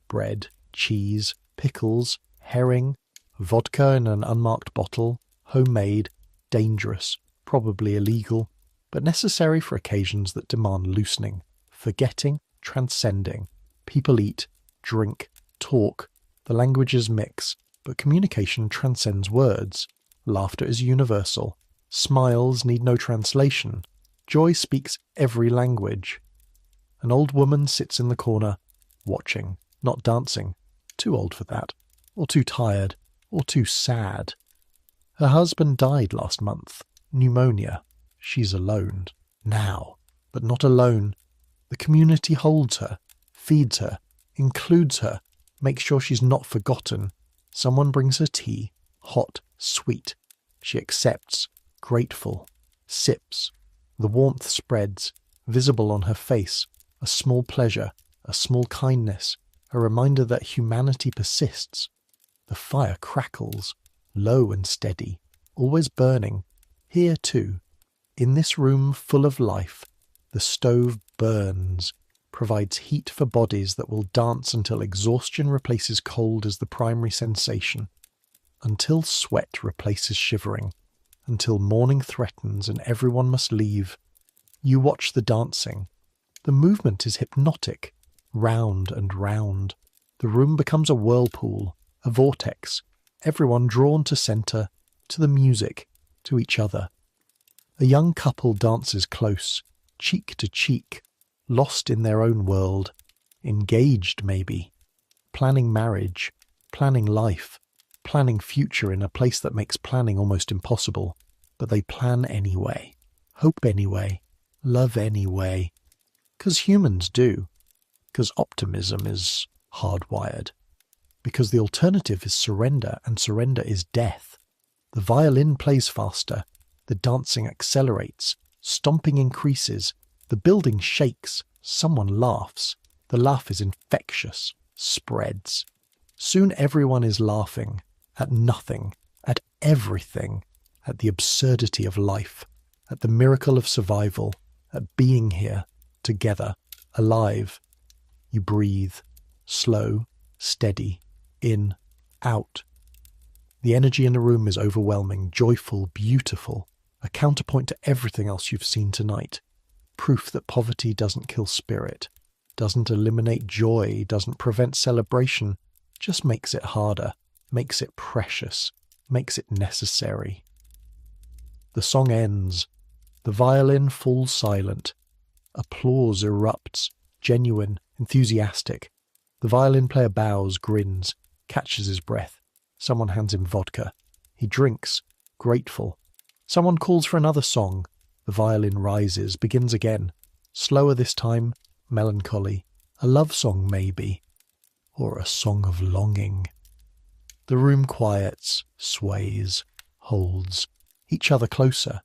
Bread, cheese, pickles, herring, vodka in an unmarked bottle, homemade, dangerous, probably illegal, but necessary for occasions that demand loosening, forgetting, transcending. People eat, drink, talk, the languages mix, but communication transcends words. Laughter is universal. Smiles need no translation. Joy speaks every language. An old woman sits in the corner, watching, not dancing. Too old for that, or too tired, or too sad. Her husband died last month. Pneumonia. She's alone. Now. But not alone. The community holds her, feeds her, includes her, makes sure she's not forgotten. Someone brings her tea, hot, sweet. She accepts, grateful, sips. The warmth spreads, visible on her face, a small pleasure, a small kindness, a reminder that humanity persists. The fire crackles, low and steady, always burning. Here too, in this room full of life, the stove burns, provides heat for bodies that will dance until exhaustion replaces cold as the primary sensation, until sweat replaces shivering, until morning threatens and everyone must leave. You watch the dancing. The movement is hypnotic, round and round. The room becomes a whirlpool, a vortex, everyone drawn to centre, to the music, to each other. A young couple dances close, cheek to cheek, lost in their own world, engaged maybe, planning marriage, planning life, planning future in a place that makes planning almost impossible, but they plan anyway, hope anyway, love anyway. 'Cause humans do. 'Cause optimism is hardwired. Because the alternative is surrender, and surrender is death. The violin plays faster, the dancing accelerates, stomping increases, the building shakes, someone laughs. The laugh is infectious, spreads. Soon everyone is laughing, at nothing, at everything, at the absurdity of life, at the miracle of survival, at being here, together, alive. You breathe, slow, steady, in, out. The energy in the room is overwhelming, joyful, beautiful, a counterpoint to everything else you've seen tonight. Proof that poverty doesn't kill spirit, doesn't eliminate joy, doesn't prevent celebration, just makes it harder, makes it precious, makes it necessary. The song ends. The violin falls silent. Applause erupts, genuine, enthusiastic. The violin player bows, grins, catches his breath. Someone hands him vodka. He drinks, grateful. Someone calls for another song. The violin rises, begins again. Slower this time, melancholy. A love song, maybe. Or a song of longing. The room quiets, sways, holds, each other closer.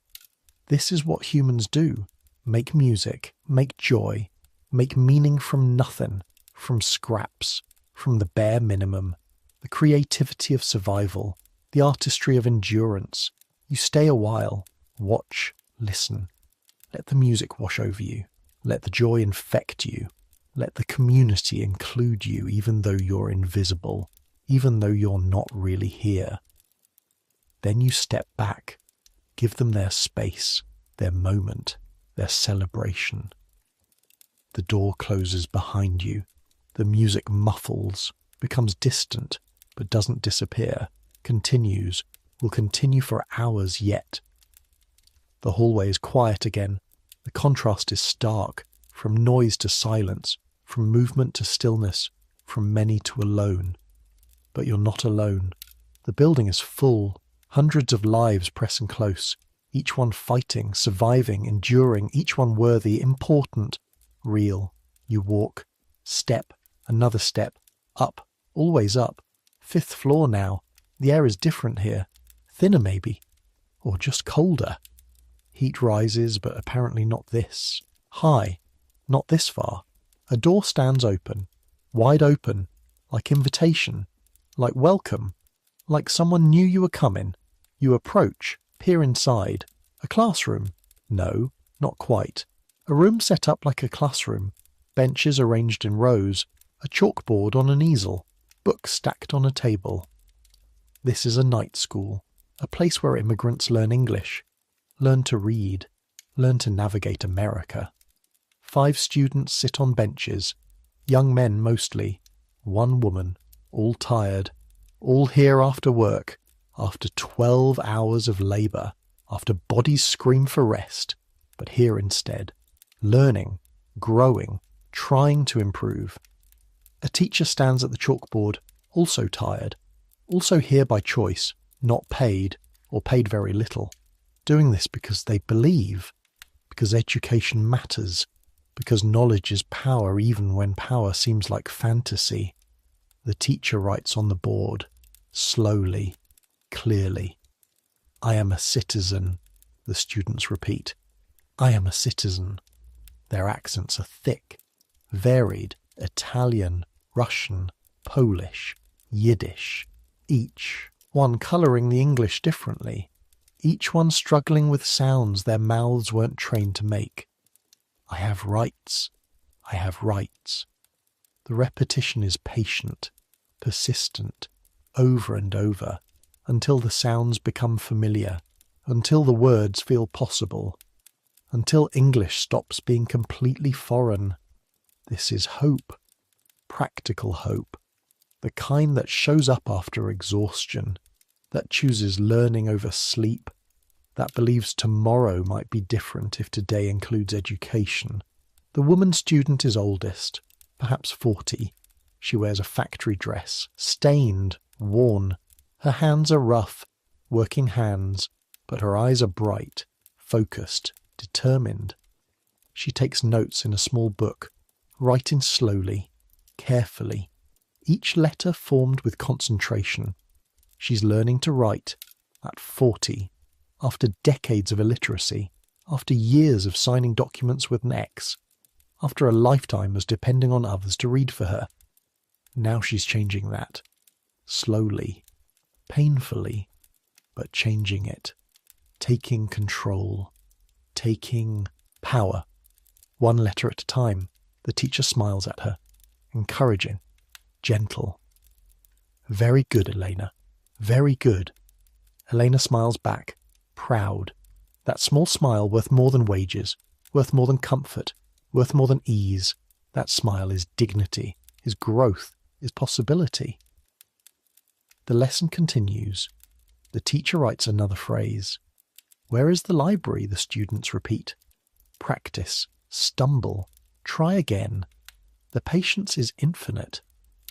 This is what humans do. Make music, make joy, make meaning from nothing, from scraps, from the bare minimum. The creativity of survival, the artistry of endurance. You stay a while, watch, listen. Let the music wash over you. Let the joy infect you. Let the community include you even though you're invisible, even though you're not really here. Then you step back. Give them their space, their moment, their celebration. The door closes behind you. The music muffles, becomes distant, but doesn't disappear, continues, will continue for hours yet. The hallway is quiet again. The contrast is stark, from noise to silence, from movement to stillness, from many to alone. But you're not alone. The building is full, hundreds of lives pressing close, each one fighting, surviving, enduring, each one worthy, important, real. You walk, step, another step, up, always up. 5th floor now. The air is different here. Thinner maybe. Or just colder. Heat rises, but apparently not this. High. Not this far. A door stands open. Wide open. Like invitation. Like welcome. Like someone knew you were coming. You approach. Peer inside. A classroom? No, not quite. A room set up like a classroom. Benches arranged in rows. A chalkboard on an easel. Books stacked on a table. This is a night school. A place where immigrants learn English. Learn to read. Learn to navigate America. 5 students sit on benches. Young men mostly. 1 woman. All tired. All here after work. After 12 hours of labour, after bodies scream for rest, but here instead, learning, growing, trying to improve. A teacher stands at the chalkboard, also tired, also here by choice, not paid, or paid very little, doing this because they believe, because education matters, because knowledge is power even when power seems like fantasy. The teacher writes on the board, slowly, clearly. I am a citizen, the students repeat. I am a citizen. Their accents are thick, varied, Italian, Russian, Polish, Yiddish, each one colouring the English differently, each one struggling with sounds their mouths weren't trained to make. I have rights. I have rights. The repetition is patient, persistent, over and over, until the sounds become familiar, until the words feel possible, until English stops being completely foreign. This is hope, practical hope, the kind that shows up after exhaustion, that chooses learning over sleep, that believes tomorrow might be different if today includes education. The woman student is oldest, perhaps 40. She wears a factory dress, stained, worn. Her hands are rough, working hands, but her eyes are bright, focused, determined. She takes notes in a small book, writing slowly, carefully, each letter formed with concentration. She's learning to write at 40, after decades of illiteracy, after years of signing documents with an X, after a lifetime of depending on others to read for her. Now she's changing that, slowly, painfully, but changing it, taking control, taking power. 1 letter at a time. The teacher smiles at her, encouraging, gentle. Very good, Elena. Very good. Elena smiles back, proud. That small smile worth more than wages, worth more than comfort, worth more than ease. That smile is dignity, is growth, is possibility. The lesson continues. The teacher writes another phrase. Where is the library? The students repeat. Practice, stumble, try again. The patience is infinite.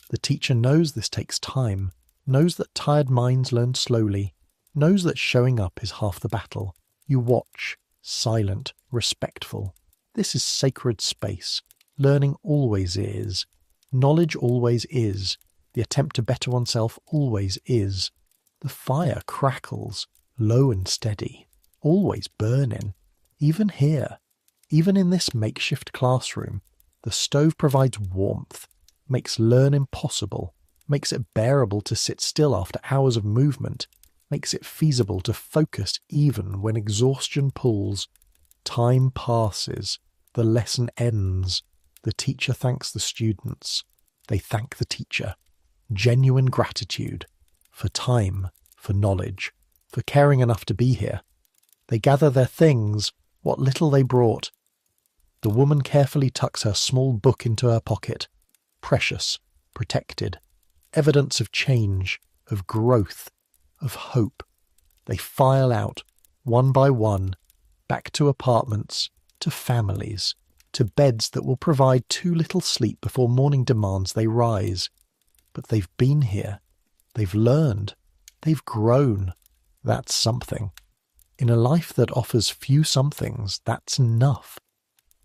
The teacher knows this takes time, knows that tired minds learn slowly, knows that showing up is half the battle. You watch, silent, respectful. This is sacred space. Learning always is. Knowledge always is. The attempt to better oneself always is. The fire crackles, low and steady, always burning. Even here, even in this makeshift classroom, the stove provides warmth, makes learning possible, makes it bearable to sit still after hours of movement, makes it feasible to focus even when exhaustion pulls. Time passes, the lesson ends, the teacher thanks the students, they thank the teacher. Genuine gratitude for time, for knowledge, for caring enough to be here. They gather their things, what little they brought. The woman carefully tucks her small book into her pocket. Precious, protected, evidence of change, of growth, of hope. They file out, one by one, back to apartments, to families, to beds that will provide too little sleep before morning demands they rise. But they've been here. They've learned. They've grown. That's something. In a life that offers few somethings, that's enough.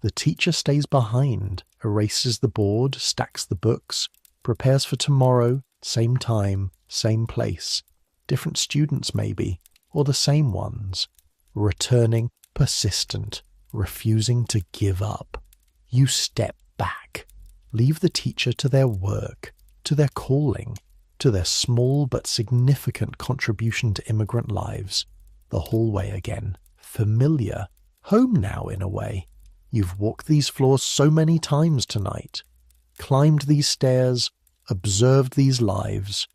The teacher stays behind, erases the board, stacks the books, prepares for tomorrow, same time, same place. Different students maybe, or the same ones. Returning, persistent, refusing to give up. You step back. Leave the teacher to their work, to their calling, to their small but significant contribution to immigrant lives. The hallway again. Familiar. Home now in a way. You've walked these floors so many times tonight. Climbed these stairs, observed these lives.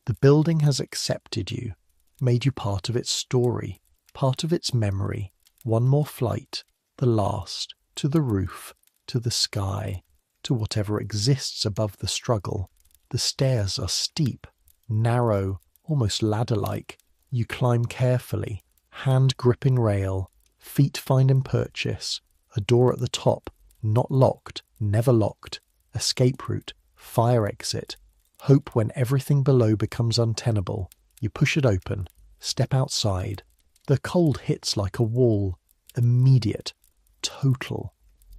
The building has accepted you, made you part of its story, part of its memory. One more flight, the last, to the roof, to the sky, to whatever exists above the struggle. The stairs are steep, narrow, almost ladder-like. You climb carefully, hand gripping rail, feet finding purchase, a door at the top, not locked, never locked, escape route, fire exit, hope when everything below becomes untenable. You push it open, step outside. The cold hits like a wall, immediate, total,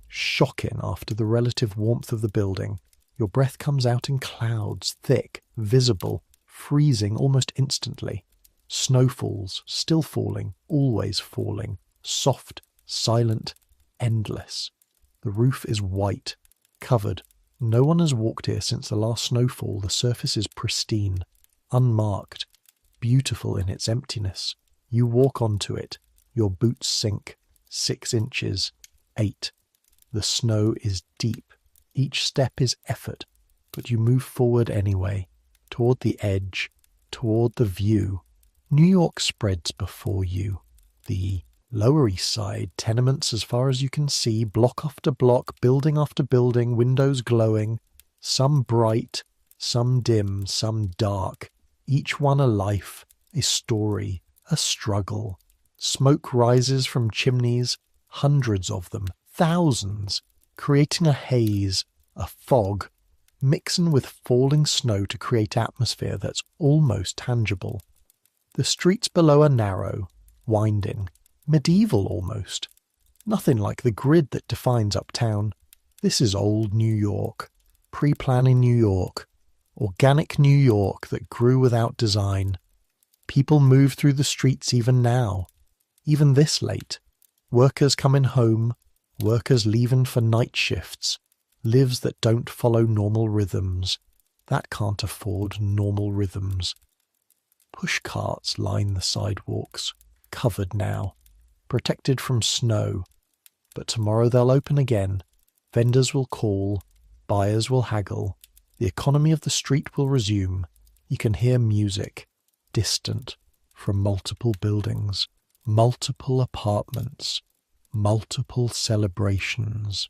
shocking after the relative warmth of the building. Your breath comes out in clouds, thick, visible, freezing almost instantly. Snow falls, still falling, always falling, soft, silent, endless. The roof is white, covered. No one has walked here since the last snowfall. The surface is pristine, unmarked, beautiful in its emptiness. You walk onto it. Your boots sink. 6 inches. 8. The snow is deep. Each step is effort, but you move forward anyway, toward the edge, toward the view. New York spreads before you. The Lower East Side, tenements as far as you can see, block after block, building after building, windows glowing, some bright, some dim, some dark, each one a life, a story, a struggle. Smoke rises from chimneys, hundreds of them, thousands, creating a haze, a fog, mixing with falling snow to create atmosphere that's almost tangible. The streets below are narrow, winding, medieval almost. Nothing like the grid that defines uptown. This is old New York, pre-planning New York, organic New York that grew without design. People move through the streets even now, even this late. Workers coming home, workers leaving for night shifts, lives that don't follow normal rhythms, that can't afford normal rhythms. Push carts line the sidewalks, covered now, protected from snow, but tomorrow they'll open again. Vendors will call, buyers will haggle, the economy of the street will resume. You can hear music, distant, from multiple buildings, multiple apartments, multiple celebrations.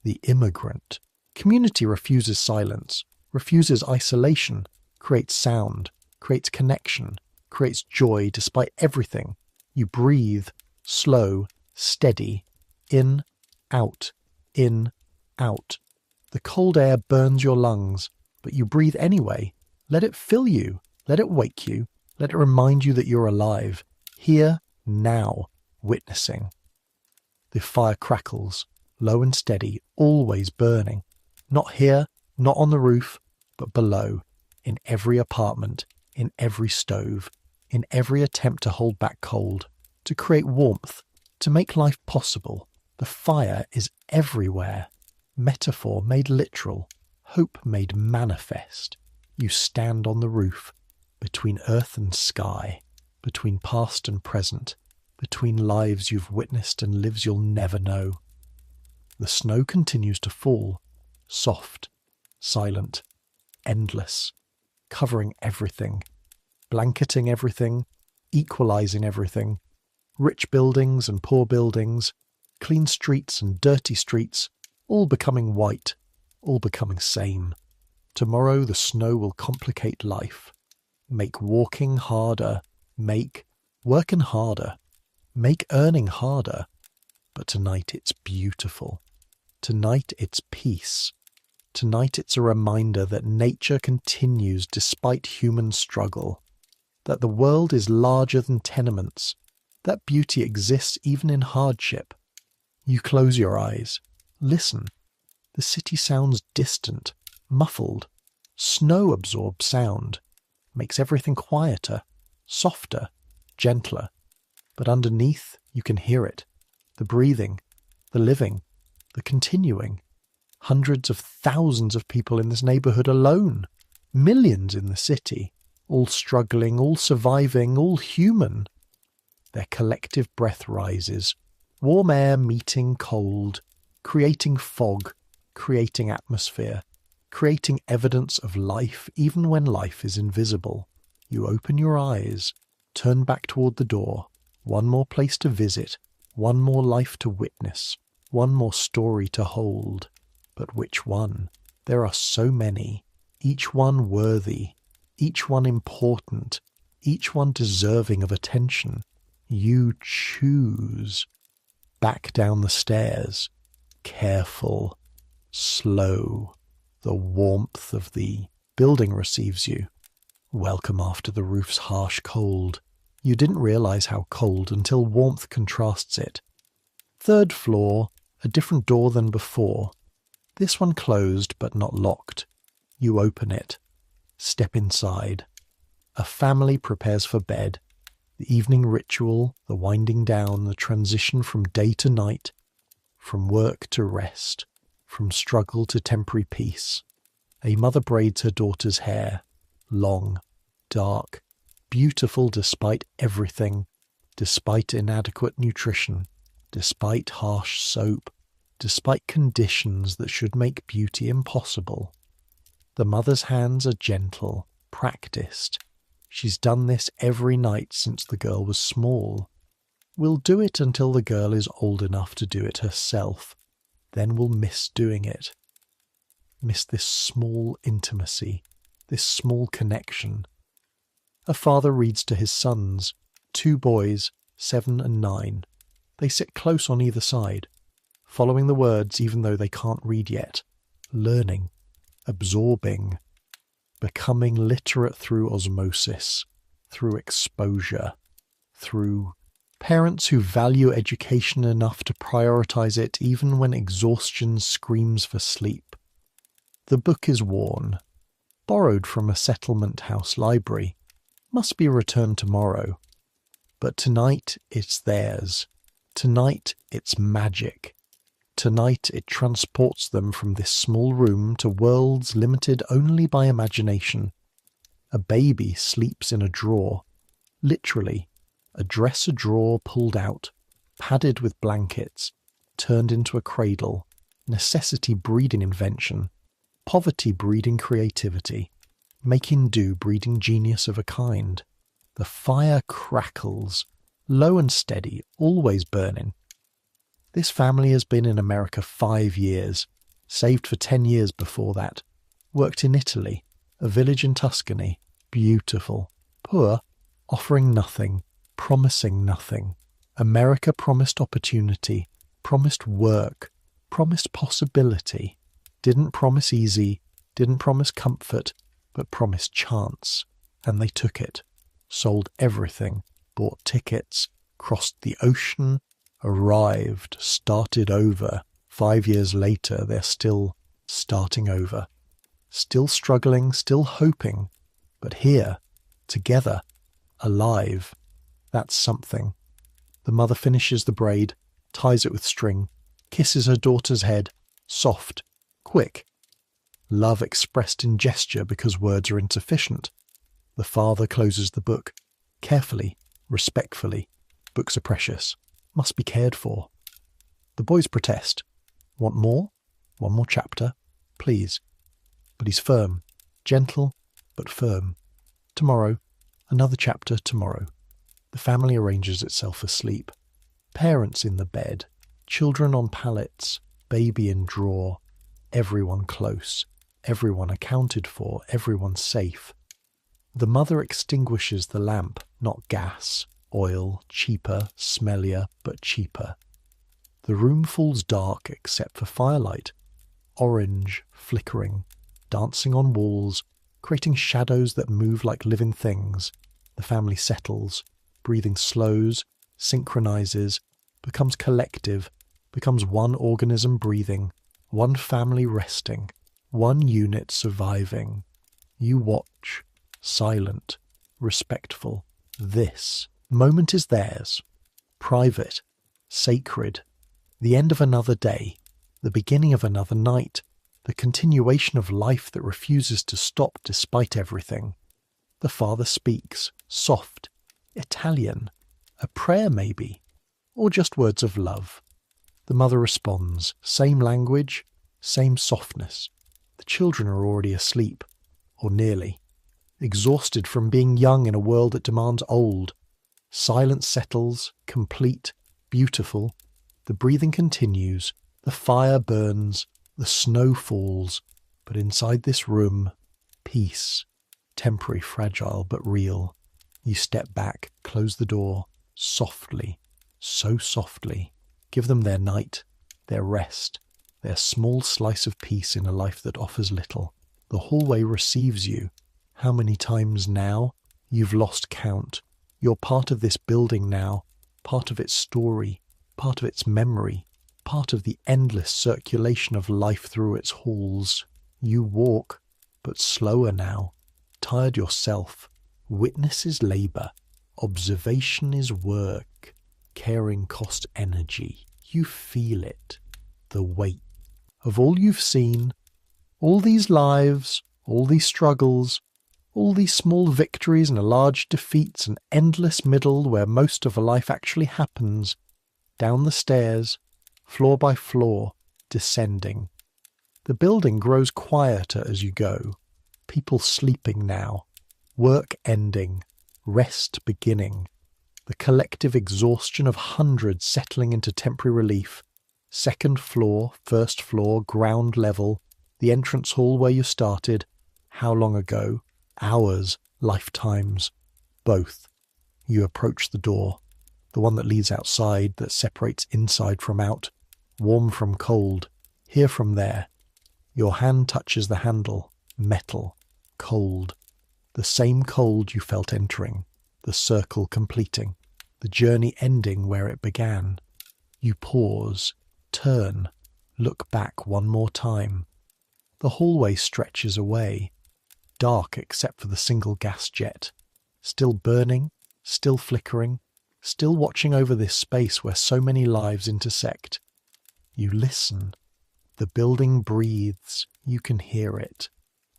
The immigrant. Community refuses silence, refuses isolation, creates sound. creates connection, creates joy despite everything. You breathe, slow, steady, in, out, in, out. The cold air burns your lungs, but you breathe anyway. Let it fill you, let it wake you, let it remind you that you're alive, here, now, witnessing. The fire crackles, low and steady, always burning. Not here, not on the roof, but below, in every apartment, in every stove, in every attempt to hold back cold, to create warmth, to make life possible. The fire is everywhere. Metaphor made literal, hope made manifest. You stand on the roof, between earth and sky, between past and present, between lives you've witnessed and lives you'll never know. The snow continues to fall, soft, silent, endless, covering everything, blanketing everything, equalizing everything, rich buildings and poor buildings, clean streets and dirty streets, all becoming white, all becoming same. Tomorrow the snow will complicate life, make walking harder, make working harder, make earning harder. But tonight it's beautiful. Tonight it's peace. Tonight it's a reminder that nature continues despite human struggle, that the world is larger than tenements, that beauty exists even in hardship. You close your eyes, listen. The city sounds distant, muffled. Snow absorbs sound, makes everything quieter, softer, gentler. But underneath you can hear it, the breathing, the living, the continuing. Hundreds of thousands of people in this neighbourhood alone, millions in the city, all struggling, all surviving, all human. Their collective breath rises, warm air meeting cold, creating fog, creating atmosphere, creating evidence of life even when life is invisible. You open your eyes, turn back toward the door, one more place to visit, one more life to witness, one more story to hold. But which one? There are so many, each one worthy, each one important, each one deserving of attention. You choose. Back down the stairs, careful, slow. The warmth of the building receives you. Welcome after the roof's harsh cold. You didn't realize how cold until warmth contrasts it. Third floor, a different door than before. This one closed but not locked. You open it. Step inside. A family prepares for bed. The evening ritual, the winding down, the transition from day to night, from work to rest, from struggle to temporary peace. A mother braids her daughter's hair, long, dark, beautiful despite everything, despite inadequate nutrition, despite harsh soap, despite conditions that should make beauty impossible. The mother's hands are gentle, practiced. She's done this every night since the girl was small. We'll do it until the girl is old enough to do it herself. Then we'll miss doing it. Miss this small intimacy, this small connection. A father reads to his sons, 2 boys, 7 and 9. They sit close on either side, following the words even though they can't read yet, learning, absorbing, becoming literate through osmosis, through exposure, through parents who value education enough to prioritize it even when exhaustion screams for sleep. The book is worn, borrowed from a settlement house library, must be returned tomorrow. But tonight it's theirs. Tonight it's magic. Tonight it transports them from this small room to worlds limited only by imagination. A baby sleeps in a drawer, literally, a dresser drawer pulled out, padded with blankets, turned into a cradle, necessity breeding invention, poverty breeding creativity, making do breeding genius of a kind. The fire crackles, low and steady, always burning. This family has been in America 5 years, saved for 10 years before that, worked in Italy, a village in Tuscany, Beautiful. Poor, offering nothing, promising nothing. America promised opportunity, promised work, promised possibility. Didn't promise easy, didn't promise comfort, but promised chance. And they took it. Sold everything, bought tickets, crossed the ocean, arrived, started over. 5 years later, they're still starting over. Still struggling, still hoping. But here, together, alive, that's something. The mother finishes the braid, ties it with string, kisses her daughter's head, soft, quick. Love expressed in gesture because words are insufficient. The father closes the book, carefully, respectfully. Books are precious, must be cared for. The boys protest. Want more? One more chapter, please. But he's firm, gentle, but firm. Tomorrow, another chapter tomorrow. The family arranges itself for sleep. Parents in the bed, children on pallets, baby in drawer. Everyone close, everyone accounted for, everyone safe. The mother extinguishes the lamp, not gas, oil, cheaper, smellier, but cheaper. The room falls dark except for firelight, orange, flickering, dancing on walls, creating shadows that move like living things. The family settles, breathing slows, synchronizes, becomes collective, becomes one organism breathing, one family resting, one unit surviving. You watch, silent, respectful. This moment is theirs, private, sacred, the end of another day, the beginning of another night, the continuation of life that refuses to stop despite everything. The father speaks, soft, Italian, a prayer maybe, or just words of love. The mother responds, same language, same softness. The children are already asleep, or nearly, exhausted from being young in a world that demands old. Silence settles, complete, beautiful. The breathing continues, the fire burns, the snow falls, but inside this room, peace, temporary, fragile, but real. You step back, close the door, softly, so softly. Give them their night, their rest, their small slice of peace in a life that offers little. The hallway receives you. How many times now? You've lost count. You're part of this building now, part of its story, part of its memory, part of the endless circulation of life through its halls. You walk, but slower now. Tired yourself. Witness is labour. Observation is work. Caring costs energy. You feel it. The weight of all you've seen, all these lives, all these struggles, all these small victories and large defeats, an endless middle where most of a life actually happens. Down the stairs, floor by floor, descending. The building grows quieter as you go. People sleeping now. Work ending. Rest beginning. The collective exhaustion of hundreds settling into temporary relief. Second floor, first floor, ground level. The entrance hall where you started. How long ago? Hours, lifetimes. Both. You approach the door. The one that leads outside, that separates inside from out. Warm from cold. Here from there. Your hand touches the handle. Metal. Cold. The same cold you felt entering. The circle completing. The journey ending where it began. You pause. Turn. Look back one more time. The hallway stretches away. Dark except for the single gas jet. Still burning. Still flickering. Still watching over this space where so many lives intersect. You listen. The building breathes. You can hear it.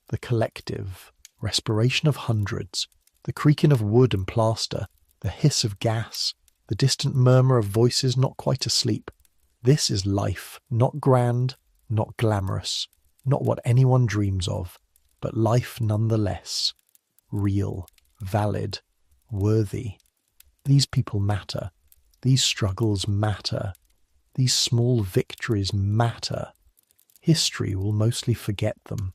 The collective. Respiration of hundreds. The creaking of wood and plaster. The hiss of gas. The distant murmur of voices not quite asleep. This is life. Not grand. Not glamorous. Not what anyone dreams of. But life nonetheless. Real. Valid. Worthy. These people matter. These struggles matter. These small victories matter. History will mostly forget them.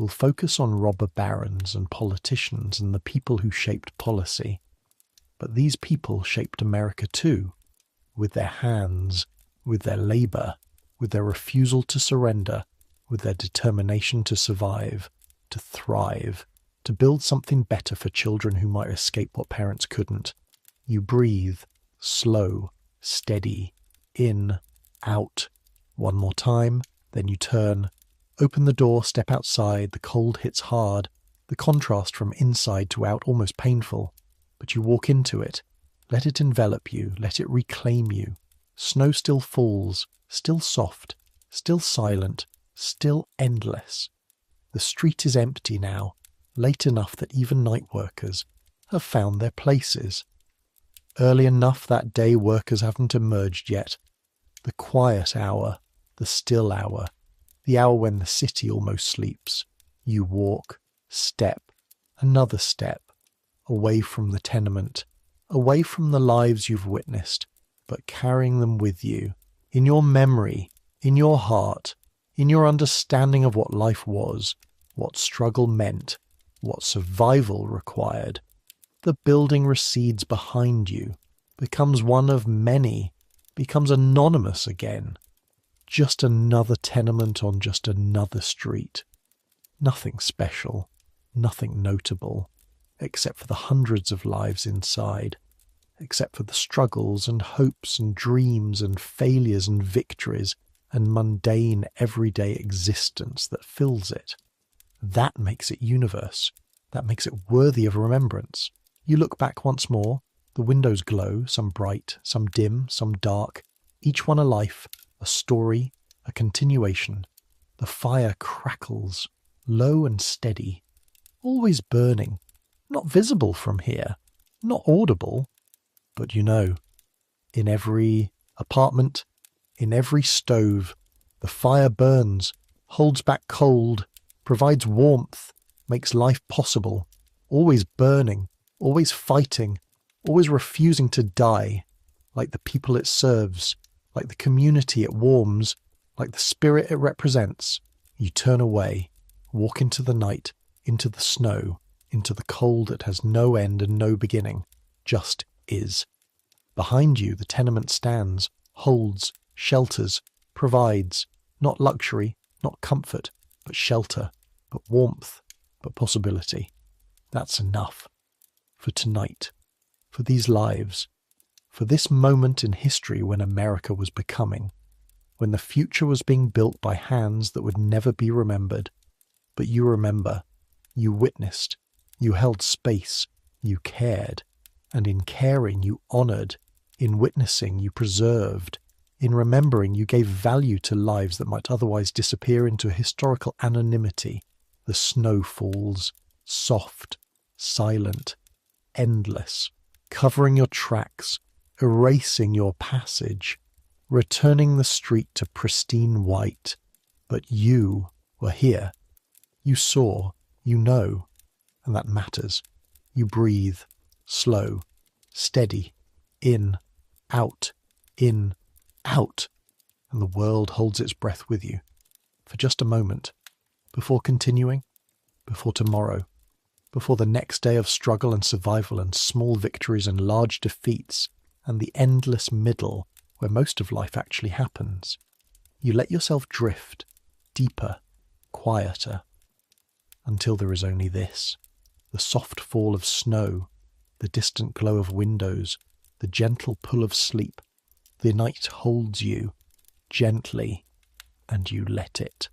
we'll focus on robber barons and politicians and the people who shaped policy. But these people shaped America too, with their hands, with their labor, with their refusal to surrender, with their determination to survive, to thrive, to build something better for children who might escape what parents couldn't. You breathe, slow, steady, in, out. One more time, then you turn. Open the door, step outside, the cold hits hard, the contrast from inside to out almost painful. But you walk into it. Let it envelop you, let it reclaim you. Snow still falls, still soft, still silent, still endless. The street is empty now, late enough that even night workers have found their places. Early enough that day workers haven't emerged yet. The quiet hour, the still hour, the hour when the city almost sleeps. You walk, step, another step, away from the tenement, away from the lives you've witnessed, but carrying them with you, in your memory, in your heart, in your understanding of what life was, what struggle meant, what survival required. The building recedes behind you, becomes one of many, becomes anonymous again. Just another tenement on just another street. Nothing special, nothing notable, except for the hundreds of lives inside, except for the struggles and hopes and dreams and failures and victories and mundane everyday existence that fills it. That makes it universe. That makes it worthy of remembrance. You look back once more. The windows glow, some bright, some dim, some dark, each one a life, a story, a continuation. The fire crackles, low and steady, always burning, not visible from here, not audible, but you know, in every apartment, in every stove, the fire burns, holds back cold, provides warmth, makes life possible, always burning, always fighting, always refusing to die, like the people it serves, like the community it warms, like the spirit it represents. You turn away, walk into the night, into the snow, into the cold that has no end and no beginning, just is. Behind you the tenement stands, holds, shelters, provides, not luxury, not comfort, but shelter, but warmth, but possibility. That's enough. For tonight. For these lives, for this moment in history when America was becoming, when the future was being built by hands that would never be remembered. But you remember, you witnessed, you held space, you cared, and in caring you honoured, in witnessing you preserved, in remembering you gave value to lives that might otherwise disappear into historical anonymity. The snow falls, soft, silent, endless, covering your tracks, erasing your passage, returning the street to pristine white. But you were here. You saw, you know, and that matters. You breathe, slow, steady, in, out, and the world holds its breath with you, for just a moment, before continuing, before tomorrow, before the next day of struggle and survival and small victories and large defeats and the endless middle where most of life actually happens. You let yourself drift, deeper, quieter, until there is only this, the soft fall of snow, the distant glow of windows, the gentle pull of sleep. The night holds you, gently, and you let it.